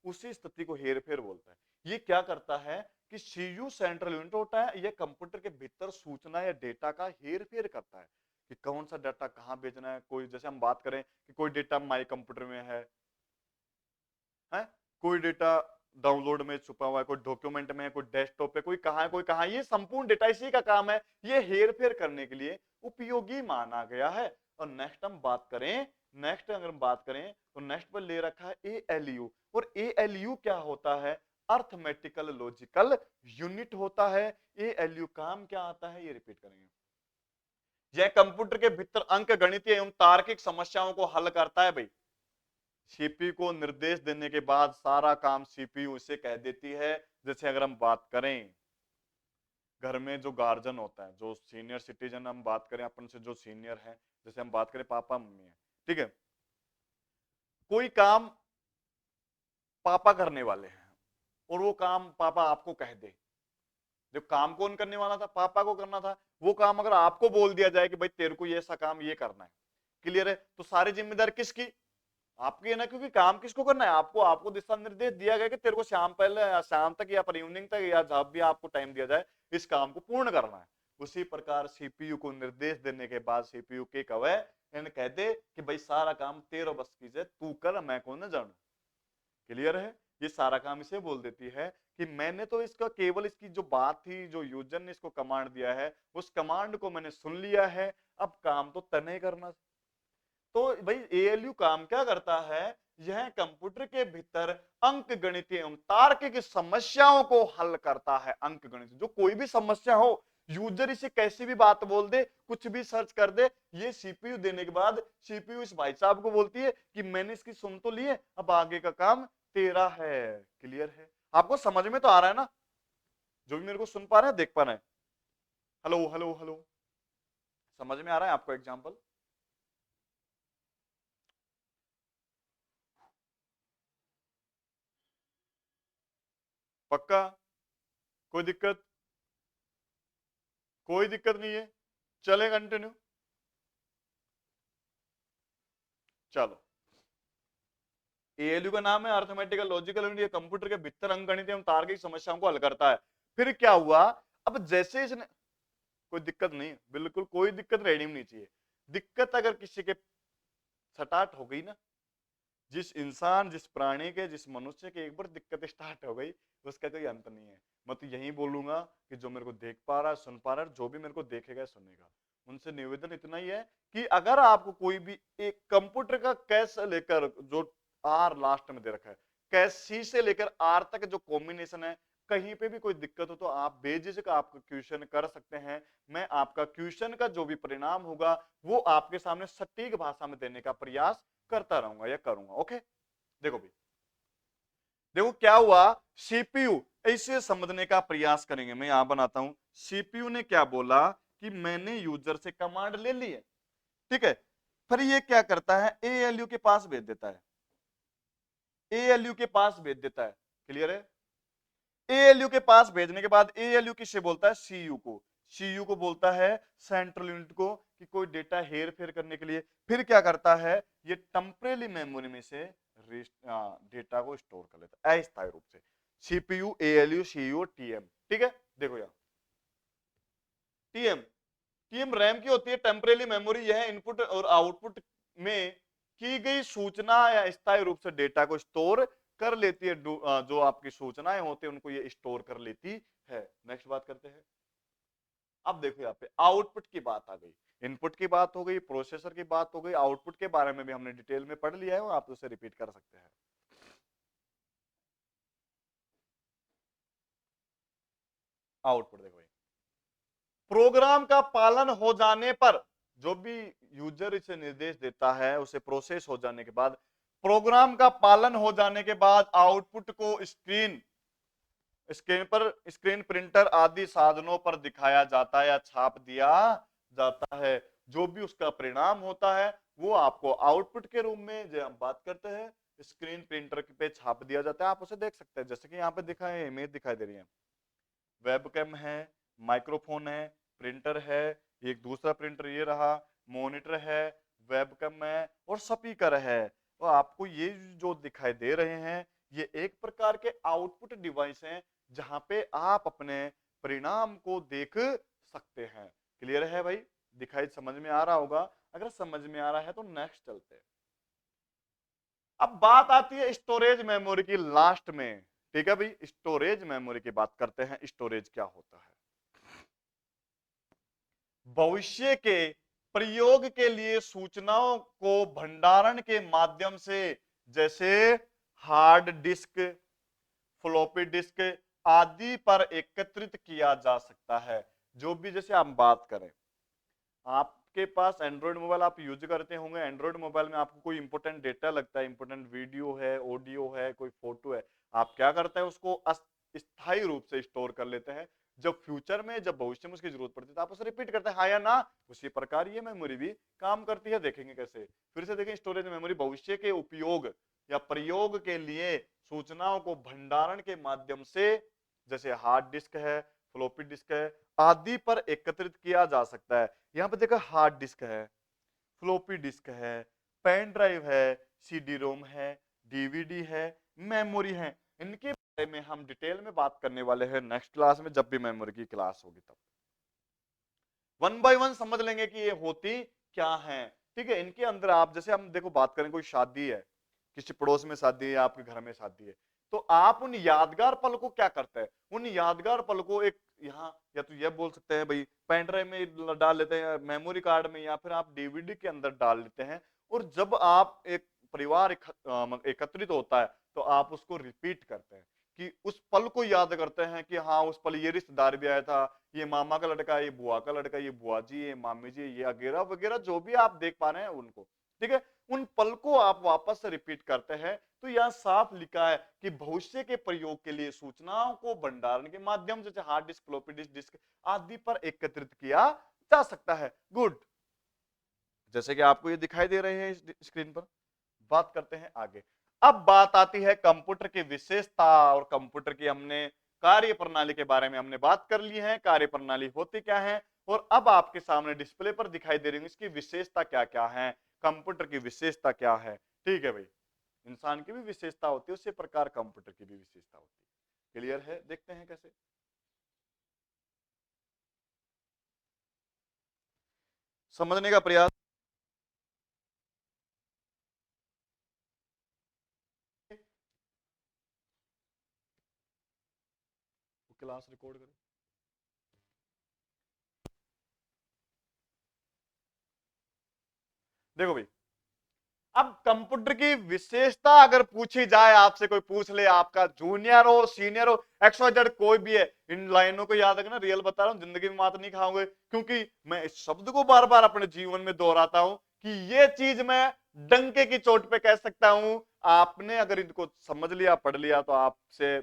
उसी स्थिति को हेर फेर बोलता है। ये क्या करता है कि सीयू सेंट्रल यूनिट होता है, ये कंप्यूटर के भीतर सूचना या डेटा का हेर फेर करता है कि कौन सा डेटा कहां भेजना है। कोई, जैसे हम बात करें कि कोई डेटा माई कंप्यूटर में है, कोई डेटा डाउनलोड में छुपा हुआ है, कोई डॉक्यूमेंट में है, कोई डेस्कटॉप पे, कोई कहां है, कोई कहां। ये संपूर्ण डेटा इसी का काम है, ये हेर फेर करने के लिए उपयोगी माना गया है। और नेक्स्ट हम बात करें, नेक्स्ट अगर हम बात करें तो नेक्स्ट पर ले रखा है एएलयू। और एएलयू क्या होता है? अर्थमेटिकल लॉजिकल यूनिट होता है। एएलयू काम क्या आता है, ये रिपीट करेंगे। यह कंप्यूटर के भीतर अंक गणितीय एवं तार्किक समस्याओं को हल करता है भाई। सीपीयू को निर्देश देने के बाद सारा काम सीपीयू इसे कह देती है। जैसे अगर हम बात करें घर में जो गार्जियन होता है, जो सीनियर सिटीजन, हम बात करें अपन से जो सीनियर है, जैसे हम बात करें पापा मम्मी है, ठीक है, कोई काम पापा करने वाले हैं और वो काम पापा आपको कह दे। जो काम कौन करने वाला था? पापा को करना था। वो काम अगर आपको बोल दिया जाए कि भाई तेरे को ये ऐसा काम ये करना है, क्लियर है, तो सारी जिम्मेदारी किसकी? आपकी है ना, क्योंकि काम किसको करना है? आपको। आपको दिशा निर्देश दिया गया कि तेरे को शाम पहले या शाम तक या पर इवनिंग तक या जब भी आपको टाइम दिया जाए इस काम को पूर्ण करना है। उसी प्रकार सीपीयू को निर्देश देने के बाद सीपीयू के कवे इन कह दे कि भाई सारा काम तेरे बस की है, तू कर, मैं कौन न जानू। क्लियर है? ये सारा काम इसे बोल देती है कि मैंने तो इसका केवल इसकी जो बात थी, जो यूजर ने इसको कमांड दिया है, उस कमांड को मैंने सुन लिया है, अब काम तो तने करना। तो भाई एएलयू काम क्या करता है? यह कंप्यूटर के भीतर अंक गणितीय एवं तार्किक समस्याओं को हल करता है। अंक गणित, जो कोई भी समस्या हो, यूजर इसे कैसी भी बात बोल दे, कुछ भी सर्च कर दे, ये सीपीयू देने के बाद सीपीयू इस भाई साहब को बोलती है कि मैंने इसकी सुन तो लिए, अब आगे का काम तेरा है। क्लियर है? आपको समझ में तो आ रहा है ना? जो भी मेरे को सुन पा रहे हैं, देख पा रहे हैं। हेलो हेलो हेलो, समझ में आ रहा है आपको एग्जाम्पल? पक्का? कोई दिक्कत? कोई दिक्कत नहीं है, चले कंटिन्यू। चलो, एएलयू का नाम है अर्थमेटिकल लॉजिकल यूनिट, ये कंप्यूटर के भीतर अंकगणित एवं तार्किक समस्याओं को हल करता है। फिर क्या हुआ, अब जैसे इसने, कोई दिक्कत नहीं, बिल्कुल कोई दिक्कत रहनी नहीं चाहिए। दिक्कत अगर किसी के स्टार्ट हो गई ना, जिस इंसान, जिस प्राणी के, जिस मनुष्य के एक बार दिक्कत स्टार्ट हो गई, उसका कोई अंत नहीं है। मैं तो यही बोलूंगा कि जो मेरे को देख पा रहा है, सुन पा रहा है, जो भी मेरे को देखेगा सुनेगा, उनसे निवेदन इतना ही है कि अगर आपको कोई भी एक कंप्यूटर का कैस लेकर, जो आर लास्ट में दे रखा है, कैसी से लेकर आर तक जो कॉम्बिनेशन है, कहीं पे भी कोई दिक्कत हो तो आप बेझिझक आपका क्वेश्चन कर सकते हैं। मैं आपका क्वेश्चन का जो भी परिणाम होगा वो आपके सामने सटीक भाषा में देने का प्रयास करता रहूंगा या करूंगा। ओके, देखो भाई, देखो क्या हुआ, सीपीयू, इसे समझने का प्रयास करेंगे। मैं यहां बनाता हूं, सीपीयू ने क्या बोला कि मैंने यूजर से कमांड ले ली है, ठीक है, फिर ये क्या करता है, एएलयू के पास भेज देता है, एएलयू के पास भेज देता है, क्लियर है। एएलयू के पास भेजने के बाद एएलयू किससे बोलता है, सीयू को, सीयू को बोलता है सेंट्रल यूनिट को कि कोई डेटा हेर फेर करने के लिए। फिर क्या करता है, ये टेम्परेरी मेमोरी में से डेटा को स्टोर कर लेता है अस्थायी रूप से। सीपीयू, एएलयू, सीयू, टीएम, ठीक है। देखो यार, टीएम, टीएम रैम की होती है टेम्परेरी मेमोरी, यह इनपुट और आउटपुट में की गई सूचना या अस्थायी रूप से डेटा को स्टोर कर लेती है। जो आपकी सूचनाएं होती है उनको ये स्टोर कर लेती है। नेक्स्ट बात करते हैं। अब देखो यहाँ पे आउटपुट की बात आ गई, इनपुट की बात हो गई, प्रोसेसर की बात हो गई, आउटपुट के बारे में भी हमने डिटेल में पढ़ लिया है और आप उसे रिपीट कर सकते हैं। आउटपुट देखो, प्रोग्राम का पालन हो जाने पर, जो भी यूजर इसे निर्देश देता है उसे प्रोसेस हो जाने के बाद, प्रोग्राम का पालन हो जाने के बाद आउटपुट को स्क्रीन पर, स्क्रीन प्रिंटर आदि साधनों पर दिखाया जाता है या छाप दिया जाता है। जो भी उसका परिणाम होता है वो आपको आउटपुट के रूप में, जो हम बात करते हैं, स्क्रीन प्रिंटर पे छाप दिया जाता है। आप उसे देख सकते हैं, जैसे कि यहाँ पे दिखा है, इमेज दिखाई दे रही है, वेबकैम है, माइक्रोफोन है, प्रिंटर है, एक दूसरा प्रिंटर ये रहा, मॉनिटर है, वेबकैम है और स्पीकर है। तो आपको ये जो दिखाई दे रहे हैं ये एक प्रकार के आउटपुट डिवाइस हैं जहां पे आप अपने परिणाम को देख सकते हैं। क्लियर है भाई, दिखाई समझ में आ रहा होगा। अगर समझ में आ रहा है तो नेक्स्ट चलते हैं। अब बात आती है स्टोरेज मेमोरी की लास्ट में, ठीक है भाई, स्टोरेज मेमोरी की बात करते हैं। स्टोरेज क्या होता है, भविष्य के प्रयोग के लिए सूचनाओं को भंडारण के माध्यम से, जैसे हार्ड डिस्क, फ्लॉपी डिस्क आदि पर एकत्रित किया जा सकता है। जो भी, जैसे हम बात करें, आपके पास एंड्रॉइड मोबाइल आप यूज करते होंगे, एंड्रॉइड मोबाइल में आपको कोई इंपोर्टेंट डेटा लगता है, इंपोर्टेंट वीडियो है, ऑडियो है, कोई फोटो है, आप क्या करते हैं, उसको स्थायी रूप से स्टोर कर लेते हैं। जब फ्यूचर में, जब भविष्य में उसकी जरूरत पड़ती है तो आप उसे रिपीट करते हैं, हाँ या ना। उसी प्रकार ये मेमोरी भी काम करती है, देखेंगे कैसे। फिर से देखें, स्टोरेज मेमोरी भविष्य के उपयोग या प्रयोग के लिए सूचनाओं को भंडारण के माध्यम से, जैसे हार्ड डिस्क है, फ्लॉपी डिस्क है आदि पर एकत्रित किया जा सकता है। यहाँ पे देखो, हार्ड डिस्क है, फ्लॉपी डिस्क है, पेन ड्राइव है, सीडी रोम है, डीवीडी है, मेमोरी है। इनके बारे में हम डिटेल में बात करने वाले हैं नेक्स्ट क्लास में, जब भी मेमोरी की क्लास होगी तब वन बाय वन समझ लेंगे कि ये होती क्या है। ठीक है, इनके अंदर आप, जैसे हम देखो बात करें, कोई शादी है, किसी पड़ोस में शादी है या आपके घर में शादी है, तो आप उन यादगार पल को क्या करते हैं, उन यादगार पल को एक यहाँ, या तो यह बोल सकते हैं भाई पेन ड्राइव में डाल लेते हैं, मेमोरी कार्ड में, या फिर आप डीवीडी के अंदर डाल लेते हैं। और जब आप एक परिवार एकत्रित होता है तो आप उसको रिपीट करते हैं, कि उस पल को याद करते हैं कि हाँ उस पल ये रिश्तेदार भी आया था, ये मामा का लड़का, ये बुआ का लड़का, ये बुआ जी, ये मामी जी, ये वगैरह वगैरह, जो भी आप देख पा रहे हैं उनको। ठीक है, उन पल को आप वापस से रिपीट करते हैं। तो यह साफ लिखा है कि भविष्य के प्रयोग के लिए सूचनाओं को भंडारण के माध्यम से, हार्ड डिस्क, फ्लॉपी डिस्क आदि पर एकत्रित किया जा सकता है। गुड, जैसे कि आपको ये दिखाई दे रहे हैं स्क्रीन पर। बात करते हैं आगे। अब बात आती है कंप्यूटर की विशेषता, और कंप्यूटर की हमने कार्य प्रणाली के बारे में हमने बात कर ली है, कार्य प्रणाली होती क्या है, और अब आपके सामने डिस्प्ले पर दिखाई दे रही है इसकी विशेषता क्या क्या है। कंप्यूटर की विशेषता क्या है। ठीक है भाई, इंसान की भी विशेषता होती है, उसी प्रकार कंप्यूटर की भी विशेषता होती है। क्लियर है? देखते हैं कैसे। समझने का प्रयास। क्लास रिकॉर्ड करो। देखो भाई, अब कंप्यूटर की विशेषता अगर पूछी जाए, आपसे कोई पूछ ले, आपका जूनियर हो सीनियर हो XYZ कोई भी है, इन लाइनों को याद रखना। रियल बता रहा हूं, जिंदगी में मात नहीं खाओगे, क्योंकि मैं इस शब्द को बार बार अपने जीवन में दोहराता हूं कि ये चीज मैं डंके की चोट पे कह सकता हूं। आपने अगर इनको समझ लिया, पढ़ लिया, तो आपसे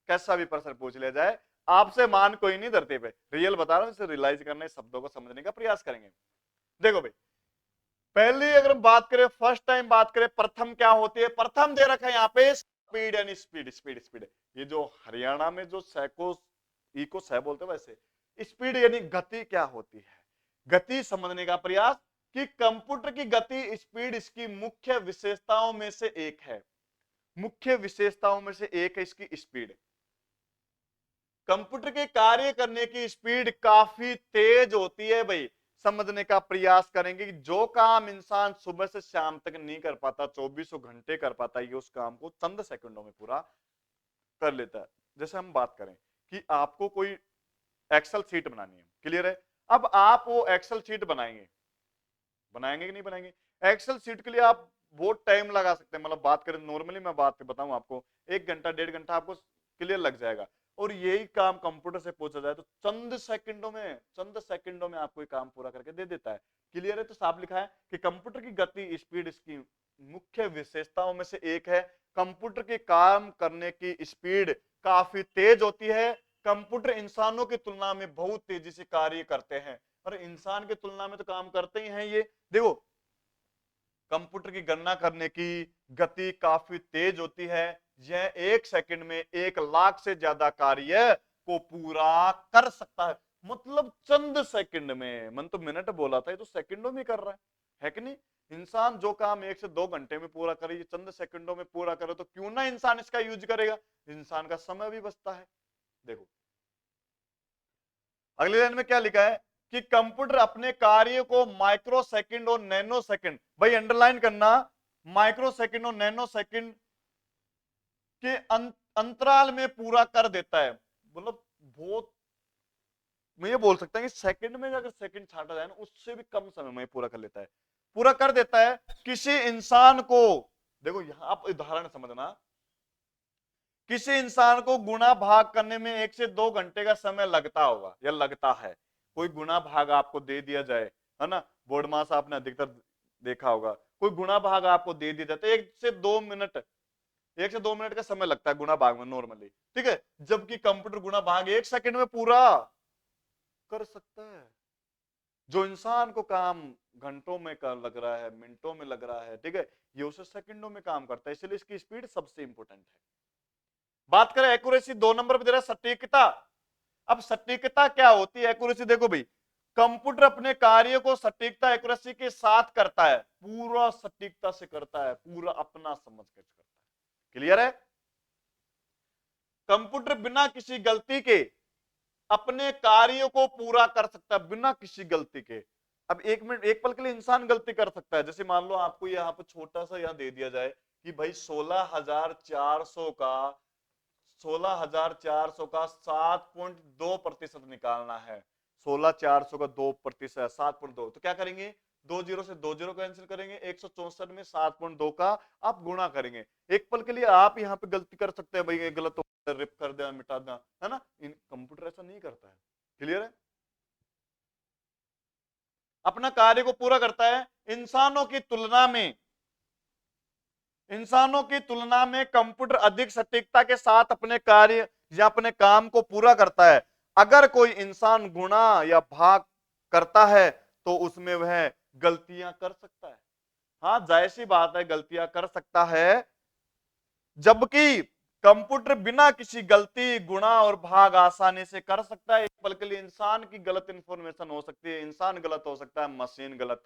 कैसा भी प्रश्न पूछ लिया जाए, आपसे मान कोई नहीं धरती पे। रियल बता रहा हूं, इसे रियलाइज करने, शब्दों को समझने का प्रयास करेंगे। देखो भाई, पहली अगर हम बात करें, फर्स्ट टाइम बात करें, प्रथम क्या होती है। प्रथम दे रखा है यहाँ पे स्पीड, यानी स्पीड स्पीड स्पीड। ये जो हरियाणा में जो सैको इको सै बोलते हैं, वैसे स्पीड यानी गति क्या होती है। गति समझने का प्रयास कि कंप्यूटर की गति, स्पीड इसकी मुख्य विशेषताओं में से एक है। मुख्य विशेषताओं में से एक है इसकी स्पीड। कंप्यूटर के कार्य करने की स्पीड काफी तेज होती है भाई। समझने का प्रयास करेंगे कि जो काम इंसान सुबह से शाम तक नहीं कर पाता, 24 घंटे कर पाता, ये उस काम को चंद सेकंडों में पूरा कर लेता है। जैसे हम बात करें कि आपको कोई एक्सेल शीट बनानी है, क्लियर है। अब आप वो एक्सेल शीट बनाएंगे, बनाएंगे कि नहीं बनाएंगे। एक्सेल शीट के लिए आप बहुत टाइम लगा सकते हैं, मतलब बात करें नॉर्मली, मैं बात बताऊं आपको, 1 घंटा 1.5 घंटा आपको क्लियर लग जाएगा। और यही काम कंप्यूटर से पूछा जाए तो चंद सेकंडों में आपको ये काम पूरा करके दे देता है। क्लियर है? तो साफ लिखा है कि कंप्यूटर की गति, स्पीड इसकी मुख्य विशेषताओं में से एक है। कंप्यूटर के काम करने की स्पीड काफी तेज होती है। कंप्यूटर इंसानों की तुलना में बहुत तेजी से कार्य करते हैं, और इंसान की तुलना में तो काम करते ही हैं ये। देखो, कंप्यूटर की गणना करने की गति काफी तेज होती है। यह 1 सेकंड में 1 लाख से ज्यादा कार्य को पूरा कर सकता है। मतलब चंद सेकंड में, मन तो मिनट बोला था, ये तो सेकंडों में कर रहा है कि नहीं। इंसान जो काम 1 से 2 घंटे में पूरा करे, ये चंद सेकंडों में पूरा करे, तो क्यों ना इंसान इसका यूज करेगा। इंसान का समय भी बचता है। देखो अगली लाइन में क्या लिखा है कि कंप्यूटर अपने कार्य को माइक्रो सेकंड और नैनो सेकंड, भाई अंडरलाइन करना, माइक्रो सेकंड और नैनो सेकंड के अंतराल में पूरा कर देता है। मतलब बहुत, मैं ये बोल सकता हूं कि सेकंड में अगर सेकंड छाटा जाए ना, उससे भी कम समय में पूरा कर लेता है, पूरा कर देता है। किसी इंसान को, देखो यहां आप उदाहरण समझना, किसी इंसान को गुणा भाग करने में 1 से 2 घंटे का समय लगता होगा या लगता है। कोई गुणा भाग आपको दे दिया जाए, है ना, बोर्ड मास आपने अधिकतर देखा होगा, कोई गुणा भाग आपको दे दिया जाए तो 1 से 2 मिनट, 1 से 2 मिनट का समय लगता है गुणा भाग में नॉर्मली, ठीक है। जबकि कंप्यूटर गुणा भाग 1 सेकंड में पूरा कर सकता है। जो इंसान को काम घंटों में लग रहा है, मिनटों में लग रहा है, ठीक है, ये उसे सेकंडों में काम करता है। इसलिए इसकी स्पीड सबसे इंपॉर्टेंट है। बात करें एक्यूरेसी, 2 नंबर पे दे रहा है सटीकता। अब सटीकता क्या होती है, एक्यूरेसी देखो भाई, कंप्यूटर अपने कार्य को सटीकता एक्यूरेसी के साथ करता है, पूरा सटीकता से करता है, पूरा अपना समझ कर करता है। क्लियर है? कंप्यूटर बिना किसी गलती के अपने कार्य को पूरा कर सकता है, बिना किसी गलती के। अब 1 मिनट 1 पल के लिए इंसान गलती कर सकता है। जैसे मान लो आपको यहाँ पे छोटा सा यहाँ दे दिया जाए कि भाई 16,400 का 16,400 का 7.2% निकालना है। 16,400 का 2%, 7.2, तो क्या करेंगे, 2 जीरो से 2 जीरो कैंसिल करेंगे, 164 में 7.2 का आप गुणा करेंगे। 1 पल के लिए आप यहाँ पे गलती कर सकते हैं, भाई ये गलत हो, रिप कर देना, मिटा देना, है ना। कंप्यूटर ऐसा नहीं करता है। क्लियर है? अपना कार्य को पूरा करता है। इंसानों की तुलना में कंप्यूटर अधिक सटीकता के साथ अपने कार्य या अपने काम को पूरा करता है। अगर कोई इंसान गुणा या भाग करता है तो उसमें वह गलतियां कर सकता है। हाँ, जायज सी बात है, गलतियां कर सकता है। जबकि कंप्यूटर बिना किसी गलती गुणा और भाग आसानी से कर सकता है। एक पल के लिए इंसान की गलत इंफॉर्मेशन हो सकती है, इंसान गलत हो सकता है, मशीन गलत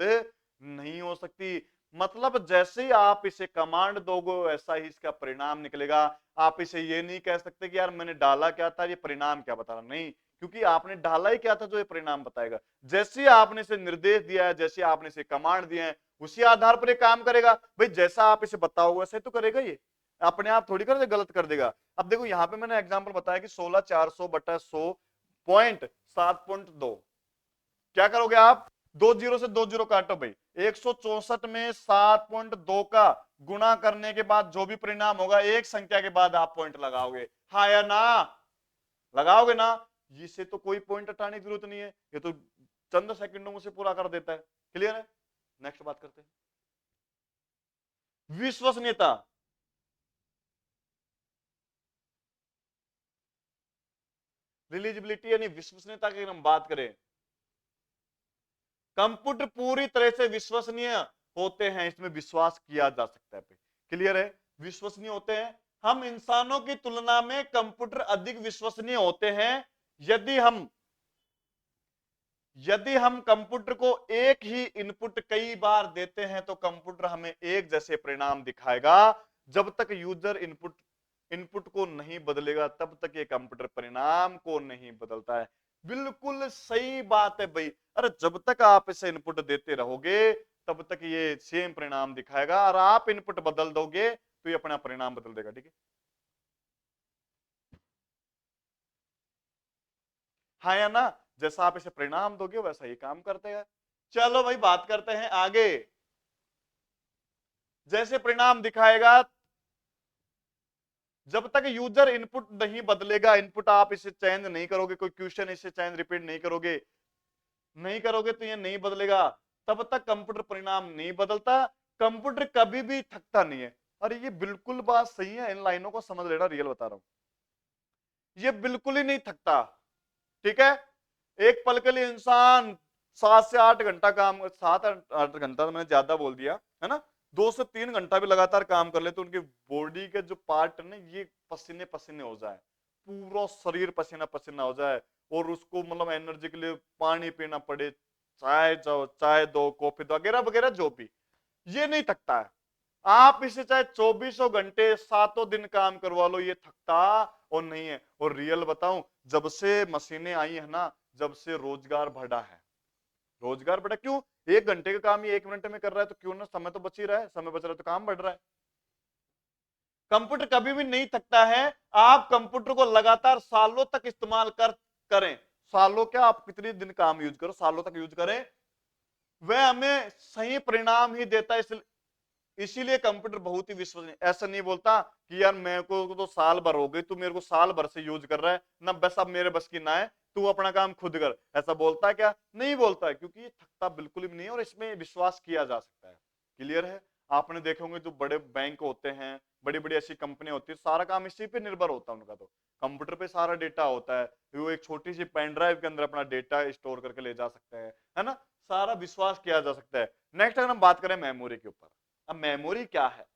नहीं हो सकती। मतलब जैसे ही आप इसे कमांड दोगे वैसा ही इसका परिणाम निकलेगा। आप इसे ये नहीं कह सकते कि यार मैंने डाला क्या था, ये परिणाम क्या बता रहा, नहीं, क्योंकि आपने डाला ही क्या था जो ये परिणाम बताएगा। जैसे ही आपने इसे निर्देश दिया है, जैसे आपने इसे कमांड दिए हैं, उसी आधार पर ये काम करेगा। भाई जैसा आप इसे बताओगे वैसे तो करेगा, ये अपने आप थोड़ी कर दे, गलत कर देगा। अब देखो यहाँ पे मैंने एग्जांपल बताया कि 16/400/100.7.2, क्या करोगे आप, 2 जीरो से 2 जीरो काटो भाई, 164 में 7.2 का गुणा करने के बाद जो भी परिणाम होगा एक संख्या के बाद आप पॉइंट लगाओगे, हाँ या ना, लगाओगे ना। इसे तो कोई पॉइंट हटाने की जरूरत नहीं है, ये तो चंद सेकंडों में से पूरा कर देता है। क्लियर है? नेक्स्ट बात करते हैं विश्वसनीयता। रिलीजिबिलिटी यानी विश्वसनीयता की हम बात करें, कंप्यूटर पूरी तरह से विश्वसनीय होते हैं, इसमें विश्वास किया जा सकता है। क्लियर है? विश्वसनीय होते हैं। हम इंसानों की तुलना में कंप्यूटर अधिक विश्वसनीय होते हैं। यदि हम कंप्यूटर को एक ही इनपुट कई बार देते हैं तो कंप्यूटर हमें एक जैसे परिणाम दिखाएगा। जब तक यूजर इनपुट इनपुट को नहीं बदलेगा तब तक ये कंप्यूटर परिणाम को नहीं बदलता है। बिल्कुल सही बात है भाई। अरे जब तक आप इसे इनपुट देते रहोगे तब तक ये सेम परिणाम दिखाएगा, और आप इनपुट बदल दोगे तो ये अपना परिणाम बदल देगा। ठीक है, हाँ या ना? जैसा आप इसे परिणाम दोगे वैसा ही काम करते हैं। चलो भाई बात करते हैं आगे। जैसे परिणाम दिखाएगा, जब तक यूजर इनपुट नहीं बदलेगा, इनपुट आप इसे चेंज नहीं करोगे, कोई क्वेश्चन इसे चेंज रिपीट नहीं करोगे तो ये नहीं बदलेगा, तब तक कंप्यूटर परिणाम नहीं बदलता। कंप्यूटर कभी भी थकता नहीं है। अरे ये बिल्कुल बात सही है, इन लाइनों को समझ लेना, रियल बता रहा हूं, ये बिल्कुल ही नहीं थकता। ठीक है, एक पल के लिए इंसान 7 से 8 घंटा काम, 7 8 घंटा तो मैंने ज्यादा बोल दिया है ना, 2 से 3 घंटा भी लगातार काम कर ले तो उनकी बॉडी के जो पार्ट है ना ये पसीने पसीने हो जाए, पूरा शरीर पसीना पसीना हो जाए, और उसको मतलब एनर्जी के लिए पानी पीना पड़े, चाय दो, कॉफी दो, वगैरह वगैरह जो भी, ये नहीं थकता है। आप इसे चाहे 24 घंटे 7 दिन काम करवा लो, ये थकता और नहीं है। और रियल बताऊं, जब से मशीनें आई है ना, जब से रोजगार बढ़ा है। रोजगार बढ़ा क्यों? 1 घंटे का काम ये 1 मिनट में कर रहा है तो क्यों ना, समय तो बच ही रहा है, समय बच रहा है तो काम बढ़ रहा है। कंप्यूटर कभी भी नहीं थकता है। आप कंप्यूटर को लगातार सालों तक इस्तेमाल करें, सालों क्या, आप कितने दिन काम यूज करो, सालों तक यूज करें, वह हमें सही परिणाम ही देता है। इसीलिए कंप्यूटर बहुत ही विश्वसनीय। ऐसा नहीं बोलता कि यार मेरे को तो साल भर हो गई, तू मेरे को साल भर से यूज कर रहा है ना, बस अब मेरे बस की ना है, तू अपना काम खुद कर, ऐसा बोलता है क्या? नहीं बोलता है, क्योंकि ये थकता बिल्कुल भी नहीं है और इसमें विश्वास किया जा सकता है। क्लियर है? आपने देखे होंगे जो बड़े बैंक होते हैं, बड़ी बड़ी ऐसी कंपनी होती है, सारा काम इसी पे निर्भर होता है उनका, तो कंप्यूटर पे सारा डेटा होता है। वो एक छोटी सी पेन ड्राइव के अंदर अपना डेटा स्टोर करके ले जा सकते हैं, है ना, सारा विश्वास किया जा सकता है। नेक्स्ट अगर हम बात करें मेमोरी के ऊपर, अब मेमोरी क्या है?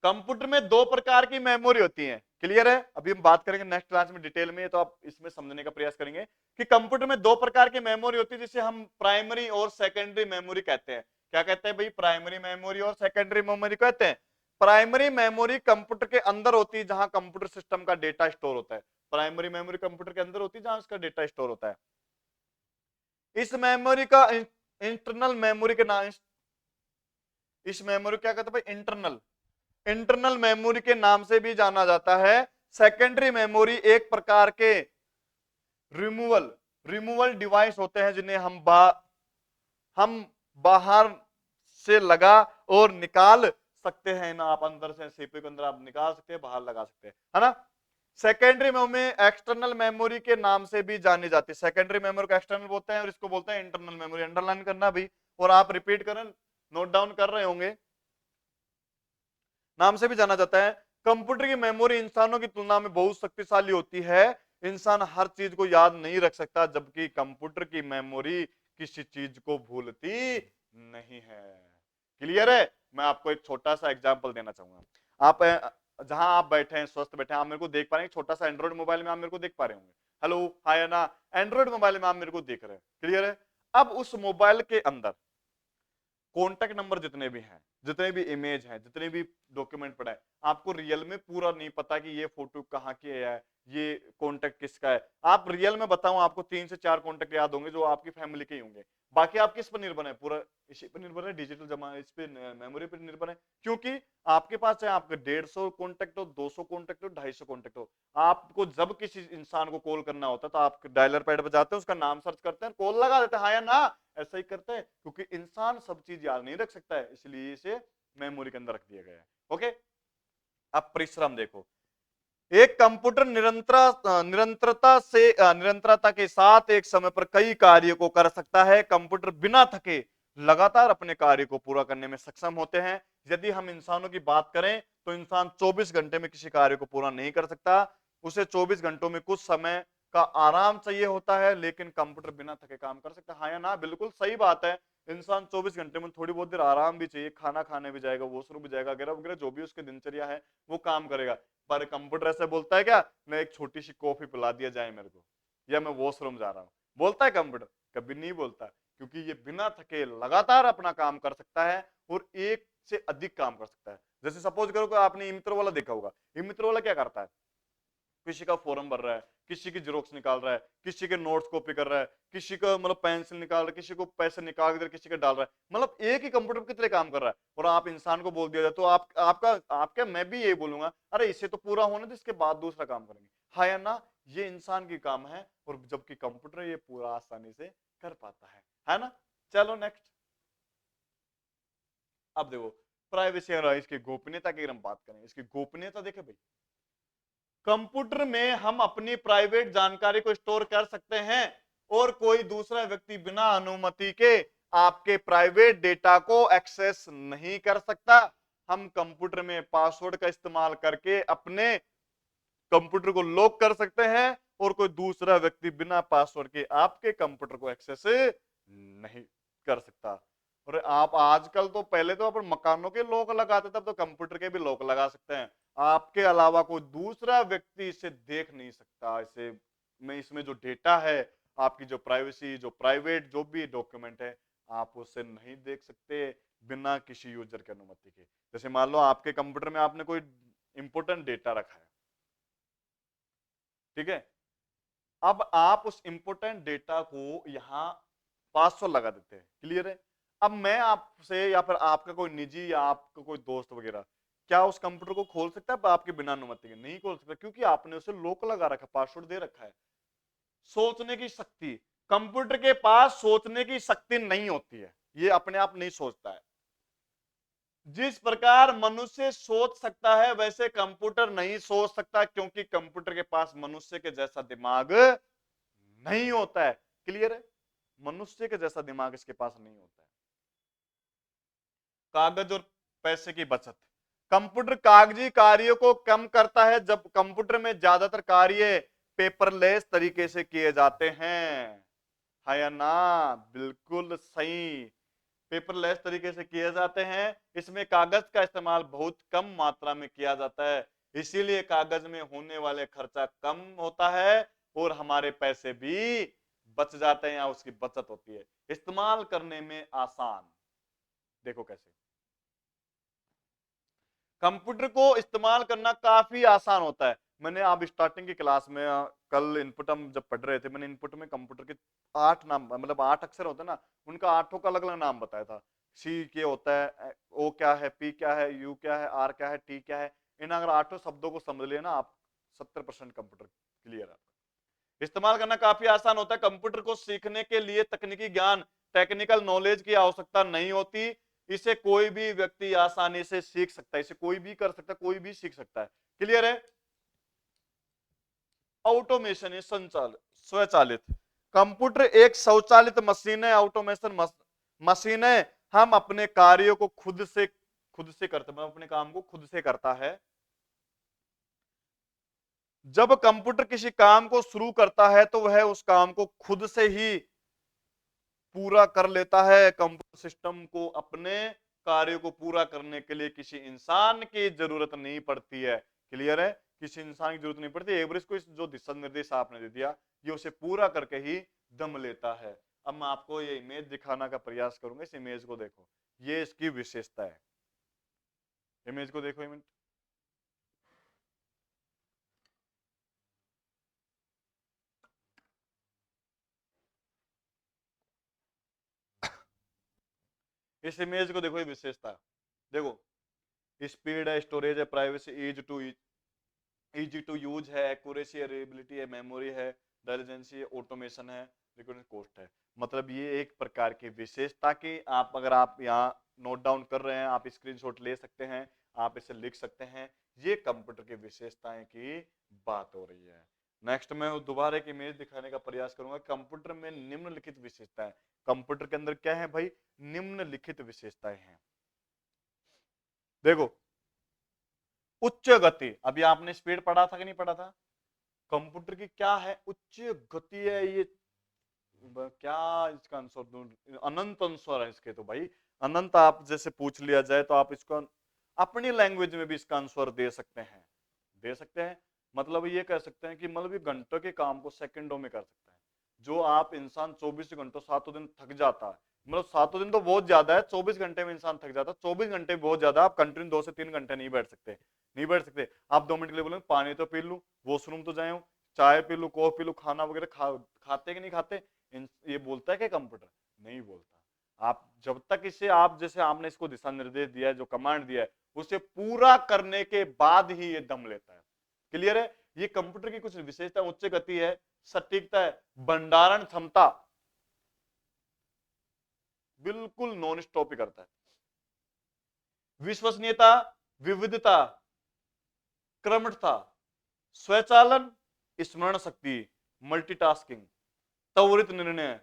कंप्यूटर में 2 प्रकार की मेमोरी होती है। क्लियर है? अभी हम बात करेंगे नेक्स्ट क्लास में डिटेल में, तो आप इसमें समझने का प्रयास करेंगे कि कंप्यूटर में 2 प्रकार की मेमोरी होती है, जिसे हम प्राइमरी और सेकेंडरी मेमोरी कहते हैं। क्या कहते हैं भाई? प्राइमरी मेमोरी और सेकेंडरी मेमोरी कहते हैं। प्राइमरी मेमोरी कंप्यूटर के अंदर होती है, जहां कंप्यूटर सिस्टम का डेटा स्टोर होता है। प्राइमरी मेमोरी कंप्यूटर के अंदर होती है जहां उसका डेटा स्टोर होता है। इस मेमोरी का इंटरनल मेमोरी के नाम, इस मेमोरी क्या कहते हैं भाई? इंटरनल, इंटरनल मेमोरी के नाम से भी जाना जाता है। सेकेंडरी मेमोरी एक प्रकार के रिमूवल रिमूवल डिवाइस होते हैं, जिन्हें हम बाहर से लगा और निकाल सकते हैं ना, आप अंदर से सीपीयू के अंदर आप निकाल सकते हैं, बाहर लगा सकते हैं, है ना। सेकेंडरी मेमोरी एक्सटर्नल मेमोरी के नाम से भी जानी जाती है। सेकेंडरी मेमोरी को एक्सटर्नल बोलते हैं और इसको बोलते हैं इंटरनल मेमोरी। अंडरलाइन करना भी, और आप रिपीट करें, नोट डाउन कर रहे होंगे, नाम से भी जाना जाता है। कंप्यूटर की मेमोरी इंसानों की तुलना में बहुत शक्तिशाली होती है। इंसान हर चीज को याद नहीं रख सकता, जबकि कंप्यूटर की मेमोरी किसी चीज को भूलती नहीं है। क्लियर है? मैं आपको एक छोटा सा एग्जांपल देना चाहूंगा। आप जहां आप बैठे हैं, स्वस्थ बैठे हैं, आप मेरे को देख पा रहे हैं, छोटा सा एंड्रॉइड मोबाइल में आप मेरे को देख पा रहे होंगे। हेलो, हाय ना, एंड्रॉइड मोबाइल में आप मेरे को देख रहे हैं। क्लियर है? अब उस मोबाइल के अंदर कॉन्टेक्ट नंबर जितने भी हैं, जितने भी इमेज हैं, जितने भी डॉक्यूमेंट पड़ा है, आपको रियल में पूरा नहीं पता कि ये फोटो कहाँ की है, ये कॉन्टेक्ट किसका है। आप रियल में बताऊं, आपको 3 से 4 कॉन्टेक्ट याद होंगे जो आपकी फैमिली के ही होंगे। बाकी आप किस पर निर्भर है? पूरा इसी पर निर्भर है, डिजिटल जमा इस पे मेमोरी पर निर्भर है। क्योंकि आपके पास चाहे आपके 150 कॉन्टेक्ट हो, 200 कॉन्टेक्ट हो, 250 कॉन्टेक्ट हो, आपको जब किसी इंसान को कॉल करना होता है तो आप डायलर पैड पर जाते हैं, उसका नाम सर्च करते हैं, कॉल लगा देते हैं, हाँ या ना, ऐसा ही करते हैं। क्योंकि इंसान सब चीज याद नहीं रख सकता है, इसलिए इसे मेमोरी के अंदर रख दिया गया है। ओके, अब परिश्रम देखो। एक कंप्यूटर निरंतरता के साथ एक समय पर कई कार्यों को कर सकता है। कंप्यूटर बिना थके लगातार अपने कार्य को पूरा करने में सक्षम होते हैं। यदि हम इंसानों की बात करें तो इंसान 24 घंटे में किसी कार्य को पूरा नहीं कर सकता, उसे 24 घंटों में कुछ समय का आराम चाहिए होता है, लेकिन कंप्यूटर बिना थके काम कर सकता है। हाँ या ना? बिल्कुल सही बात है। इंसान 24 घंटे में थोड़ी बहुत देर आराम भी चाहिए, खाना खाने भी जाएगा, वॉशरूम भी जाएगा, वगैरह वगैरह, जो भी उसकी दिनचर्या है वो काम करेगा। पर कंप्यूटर ऐसे बोलता है क्या, मैं एक छोटी सी कॉफी पिला दिया जाए मेरे को, या मैं वॉशरूम जा रहा हूं? बोलता है कंप्यूटर? कभी नहीं बोलता, क्योंकि ये बिना थके लगातार अपना काम कर सकता है और एक से अधिक काम कर सकता है। जैसे सपोज करो कि आपने ई मित्र वाला देखा होगा। ई मित्र वाला क्या करता है? किसी का फॉर्म भर रहा है, किसी की जेरोक्स निकाल रहा है, किसी के नोट्स कॉपी कर रहा है, किसी का मतलब पेंसिल निकाल रहा है, किसी को पैसे निकाल कर किसी के डाल रहा है। मतलब एक ही कंप्यूटर पर कितने काम कर रहा है, और आप इंसान को बोल दिया जाए तो आपका मैं भी यही बोलूंगा, अरे इससे तो पूरा होने दे, इसके बाद दूसरा काम करेंगे। हाँ या ना? ये इंसान की काम है, और जबकि कंप्यूटर ये पूरा आसानी से कर पाता है ना? चलो नेक्स्ट। अब देखो, प्राइवेसी और इसकी गोपनीयता की हम बात करें। इसकी गोपनीयता देखे भाई, कंप्यूटर में हम अपनी प्राइवेट जानकारी को स्टोर कर सकते हैं, और कोई दूसरा व्यक्ति बिना अनुमति के आपके प्राइवेट डेटा को एक्सेस नहीं कर सकता। हम कंप्यूटर में पासवर्ड का इस्तेमाल करके अपने कंप्यूटर को लॉक कर सकते हैं, और कोई दूसरा व्यक्ति बिना पासवर्ड के आपके कंप्यूटर को एक्सेस नहीं कर सकता। और आप आजकल तो, पहले तो अपन मकानों के लॉक लगाते थे, अब तो कंप्यूटर के भी लॉक लगा सकते हैं। आपके अलावा कोई दूसरा व्यक्ति इसे देख नहीं सकता। इसे में इसमें जो डेटा है, आपकी जो प्राइवेसी, जो प्राइवेट जो भी डॉक्यूमेंट है, आप उसे नहीं देख सकते बिना किसी यूजर की अनुमति के। जैसे मान लो आपके कंप्यूटर में आपने कोई इंपोर्टेंट डेटा रखा है, ठीक है, अब आप उस इंपोर्टेंट डेटा को यहां पासवर्ड लगा देते हैं, क्लियर है। अब मैं आपसे या फिर आपका कोई निजी या आपका कोई दोस्त वगैरह क्या उस कंप्यूटर को खोल सकता है आपके बिना अनुमति के? नहीं खोल सकता, क्योंकि आपने उसे लॉक लगा रखा, पासवर्ड दे रखा है। सोचने की शक्ति, कंप्यूटर के पास सोचने की शक्ति नहीं होती है, ये अपने आप नहीं सोचता है। जिस प्रकार मनुष्य सोच सकता है वैसे कंप्यूटर नहीं सोच सकता, क्योंकि कंप्यूटर के पास मनुष्य के जैसा दिमाग नहीं होता है, क्लियर है। मनुष्य के जैसा दिमाग इसके पास नहीं होता है। कागज और पैसे की बचत, कंप्यूटर कागजी कार्यों को कम करता है, जब कंप्यूटर में ज्यादातर कार्य पेपरलेस तरीके से किए जाते हैं। है या ना? बिल्कुल सही, पेपरलेस तरीके से किए जाते हैं। इसमें कागज का इस्तेमाल बहुत कम मात्रा में किया जाता है, इसीलिए कागज में होने वाले खर्चा कम होता है, और हमारे पैसे भी बच जाते हैं या उसकी बचत होती है। इस्तेमाल करने में आसान, देखो कैसे कंप्यूटर को इस्तेमाल करना काफी आसान होता है। मैंने आप स्टार्टिंग की क्लास में कल इनपुट हम जब पढ़ रहे थे, मैंने इनपुट में कंप्यूटर के 8 नाम, मतलब 8 अक्षर होते हैं ना, उनका 8 का अलग अलग नाम बताया था। सी के होता है, ओ क्या है, पी क्या है, यू क्या है, आर क्या है, टी क्या है। इन अगर 8 शब्दों को समझ लिया ना आप, 70% कंप्यूटर क्लियर है। इस्तेमाल करना काफी आसान होता है। कंप्यूटर को सीखने के लिए तकनीकी ज्ञान, टेक्निकल नॉलेज की आवश्यकता नहीं होती। इसे कोई भी व्यक्ति आसानी से सीख सकता है, इसे कोई भी कर सकता है, कोई भी सीख सकता है, क्लियर है। ऑटोमेशन है संचालित, स्वचालित, कंप्यूटर एक स्वचालित मशीन है, ऑटोमेशन मशीन है। हम अपने कार्यों को खुद से करते हैं, अपने काम को खुद से करता है। जब कंप्यूटर किसी काम को शुरू करता है तो वह उस काम को खुद से ही पूरा कर लेता है। कंप्यूटर सिस्टम को अपने कार्य को पूरा करने के लिए किसी इंसान की जरूरत नहीं पड़ती है, क्लियर है। किसी इंसान की जरूरत नहीं पड़ती। एवरेज को जो दिशा निर्देश आपने दे दिया, ये उसे पूरा करके ही दम लेता है। अब मैं आपको ये इमेज दिखाना का प्रयास करूंगा, इस इमेज को देखो, ये इसकी विशेषता है। इमेज को देखो, इमेज इस इमेज को देखो, ये विशेषता देखो, स्पीड है, स्टोरेज है, प्राइवेसी, इजी टू यूज है, एक्यूरेसी है, रिलायबिलिटी है, मेमोरी है, इंटेलिजेंसी है, ऑटोमेशन है, रिकॉर्डिंग कॉस्ट है। मतलब ये एक प्रकार की विशेषता की आप अगर आप यहाँ नोट डाउन कर रहे हैं, आप स्क्रीनशॉट ले सकते हैं, आप इसे लिख सकते हैं, ये कंप्यूटर की विशेषताएं की बात हो रही है। नेक्स्ट मैं दोबारा एक इमेज दिखाने का प्रयास करूंगा। कंप्यूटर में निम्नलिखित विशेषताएं, कंप्यूटर के अंदर क्या है भाई, निम्नलिखित विशेषताएं हैं। देखो, उच्च गति, अभी आपने स्पीड पढ़ा था कि नहीं पढ़ा था, कंप्यूटर की क्या है, उच्च गति है। ये क्या इसका आंसर दूं, अनंत आंसर है इसके तो भाई, अनंत। आप जैसे पूछ लिया जाए तो आप इसको अपनी लैंग्वेज में भी इसका आंसर दे सकते हैं, दे सकते हैं। मतलब ये कह सकते हैं कि मतलब ये घंटों के काम को सेकंडों में कर सकता है। जो आप इंसान 24 घंटों 7 दिन थक जाता है, मतलब 7 दिन तो बहुत ज्यादा है, 24 घंटे में इंसान थक जाता है, 24 घंटे बहुत ज्यादा, आप कंटिन्यू 2 से 3 घंटे नहीं बैठ सकते, नहीं बैठ सकते। आप 2 मिनट के लिए बोलेंगे पानी तो पी लूं, वॉशरूम तो जाए, चाय पी लूं, कॉफी पी लूं, खाना वगैरह खाते कि नहीं खाते, ये बोलता है कि कंप्यूटर नहीं बोलता। आप जब तक इसे, आप जैसे आपने इसको दिशा निर्देश दिया है, जो कमांड दिया है, उसे पूरा करने के बाद ही ये दम लेता है। क्लियर है। ये कंप्यूटर की कुछ विशेषता, उच्च गति है, सटीकता है, भंडारण क्षमता, बिल्कुल नॉन स्टॉप ही करता है, विश्वसनीयता, विविधता, क्रमठता, स्वचालन, स्मरण शक्ति, मल्टीटास्किंग, त्वरित निर्णय,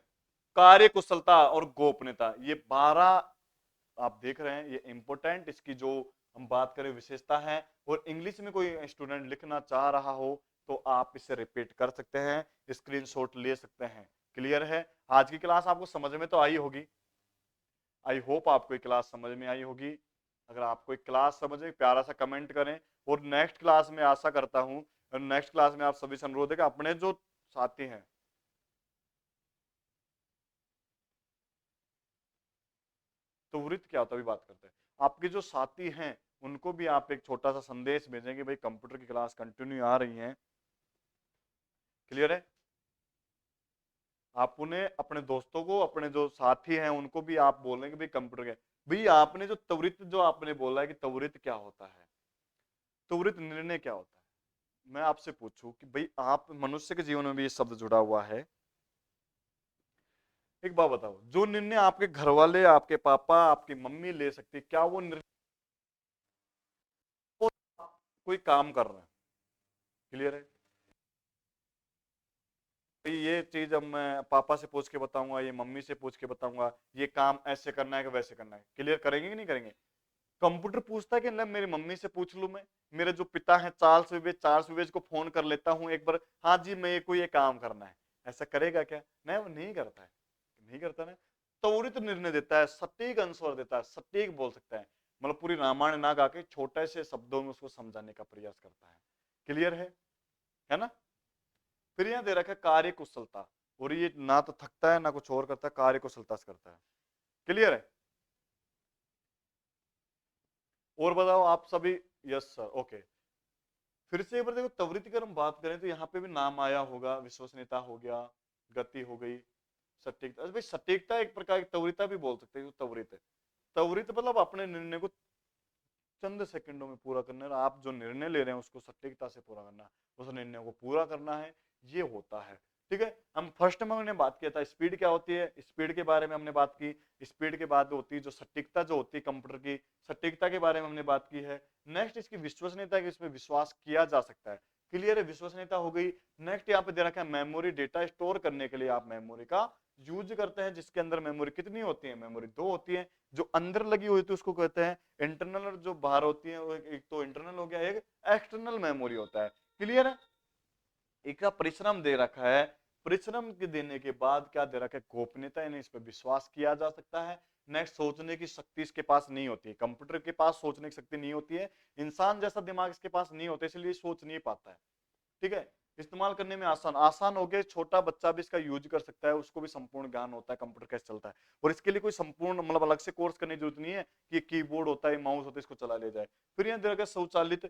कार्य कुशलता और गोपनीयता, ये 12 आप देख रहे हैं, ये इंपोर्टेंट इसकी जो हम बात करें विशेषता है। और इंग्लिश में कोई स्टूडेंट लिखना चाह रहा हो तो आप इसे रिपीट कर सकते हैं, स्क्रीनशॉट ले सकते हैं। क्लियर है। आज की क्लास आपको समझ में तो आई होगी, आई होप आपको क्लास समझ में आई होगी। अगर आपको क्लास समझ में, प्यारा सा कमेंट करें। और नेक्स्ट क्लास में आशा करता हूं, नेक्स्ट क्लास में आप सभी से अनुरोध है कि अपने जो साथी हैं, त्वरित क्या होता है अभी बात करते हैं, आपके जो साथी हैं उनको भी आप एक छोटा सा संदेश भेजें कि भाई कंप्यूटर की क्लास कंटिन्यू आ रही है। क्लियर है। आप उन्हें, अपने दोस्तों को, अपने जो साथी हैं उनको भी आप बोलें कि भाई कंप्यूटर के, भाई आपने जो त्वरित, जो आपने बोला है कि त्वरित क्या होता है, त्वरित निर्णय क्या होता है, मैं आपसे पूछूं कि भाई आप, मनुष्य के जीवन में भी ये शब्द जुड़ा हुआ है, एक बात बताओ, जो निर्णय आपके घर वाले, आपके पापा, आपकी मम्मी ले सकती है, क्या वो निर्णय कोई काम कर रहे हैं। क्लियर है। ये चीज अब मैं पापा से पूछ के बताऊंगा, ये मम्मी से पूछ के बताऊंगा, ये काम ऐसे करना है कि वैसे करना है, क्लियर करेंगे कि नहीं करेंगे। कंप्यूटर पूछता है कि ना मेरी मम्मी से पूछ लूं, मैं, मेरे जो पिता हैं चार्ल्स विवेज को फोन कर लेता हूं एक बार, हाँ जी मैं को ये काम करना है, ऐसा करेगा क्या, नहीं वो नहीं करता है, नहीं करता ना। त्वरित निर्णय देता है, सटीक आंसर देता है, सटीक बोल सकता है, मतलब पूरी रामायण ना गा के छोटे से शब्दों में उसको समझाने का प्रयास करता है। क्लियर है ना। फिर यहां दे रखा है कार्य कुशलता, और ये ना तो थकता है ना कुछ और करता है, कार्य कुशलता से करता है। क्लियर है। और बताओ आप सभी। Yes sir, okay. फिर से एक बार देखो, त्वरित की अगर हम बात करें तो यहाँ पे भी नाम आया होगा, विश्वसनीयता हो गया, गति हो गई, सटीकता। भाई सटीकता एक प्रकार की त्वरिता भी बोल सकते हैं, त्वरित है, त्वरित मतलब अपने निर्णय को चंद सेकंडों में पूरा करना है, आप जो निर्णय ले रहे हैं उसको सटीकता से पूरा करना, उस निर्णय को पूरा करना है, ये होता है। ठीक है। हम फर्स्ट में हमने बात किया था स्पीड क्या होती है, स्पीड के बारे में हमने बात की। स्पीड के बाद होती है जो सटीकता, जो होती है कंप्यूटर की सटीकता के बारे में हमने बात की है। नेक्स्ट इसकी विश्वसनीयता, कि इसमें विश्वास किया जा सकता है। क्लियर है, विश्वसनीयता हो गई। नेक्स्ट यहाँ पे दे रखा है मेमोरी, डेटा स्टोर करने के लिए आप मेमोरी का यूज करते हैं, जिसके अंदर मेमोरी कितनी होती है, मेमोरी 2 होती है। जो अंदर लगी हुई थी उसको कहते हैं इंटरनल, और जो बाहर होती है वो एक तो इंटरनल हो गया, एक एक्सटर्नल मेमोरी होता है। क्लियर है। एक का परिश्रम दे रखा है, परिश्रम के देने के बाद क्या दे रखा है, गोपनीयता, यानी इस पर विश्वास किया जा सकता है। नेक्स्ट, सोचने की शक्ति इसके पास नहीं होती है, कंप्यूटर के पास सोचने की शक्ति नहीं होती है, इंसान जैसा दिमाग इसके पास नहीं होता, इसलिए सोच नहीं पाता है। ठीक है। इस्तेमाल करने में आसान हो गया, छोटा बच्चा भी इसका यूज कर सकता है, उसको भी संपूर्ण ज्ञान होता है कंप्यूटर कैसे चलता है। और इसके लिए कोई संपूर्ण मतलब अलग से कोर्स करने की जरूरत नहीं है कि कीबोर्ड होता है, माउस होता है, इसको चला ले जाए। फिर यहाँ देखा शौचालित,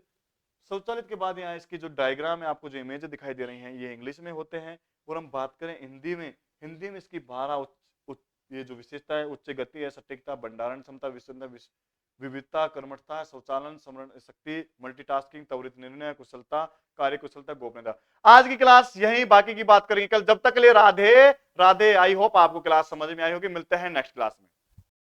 शौचालित के बाद यहाँ इसकी जो डायग्राम है, आपको जो इमेज दिखाई दे रही हैं, ये इंग्लिश में होते हैं। और हम बात करें हिंदी में, हिंदी में इसकी 12 ये जो विशेषता है, उच्च गति है, सटीकता, भंडारण क्षमता, विविधता, कर्मठता, स्वचालन, स्मरण शक्ति, मल्टीटास्किंग, त्वरित निर्णय, कुशलता, कार्य कुशलता, गोपनीयता। आज की क्लास यही, बाकी की बात करेंगे कल। जब तक के लिए राधे राधे। आई होप आपको क्लास समझ में आई होगी। मिलते हैं नेक्स्ट क्लास में।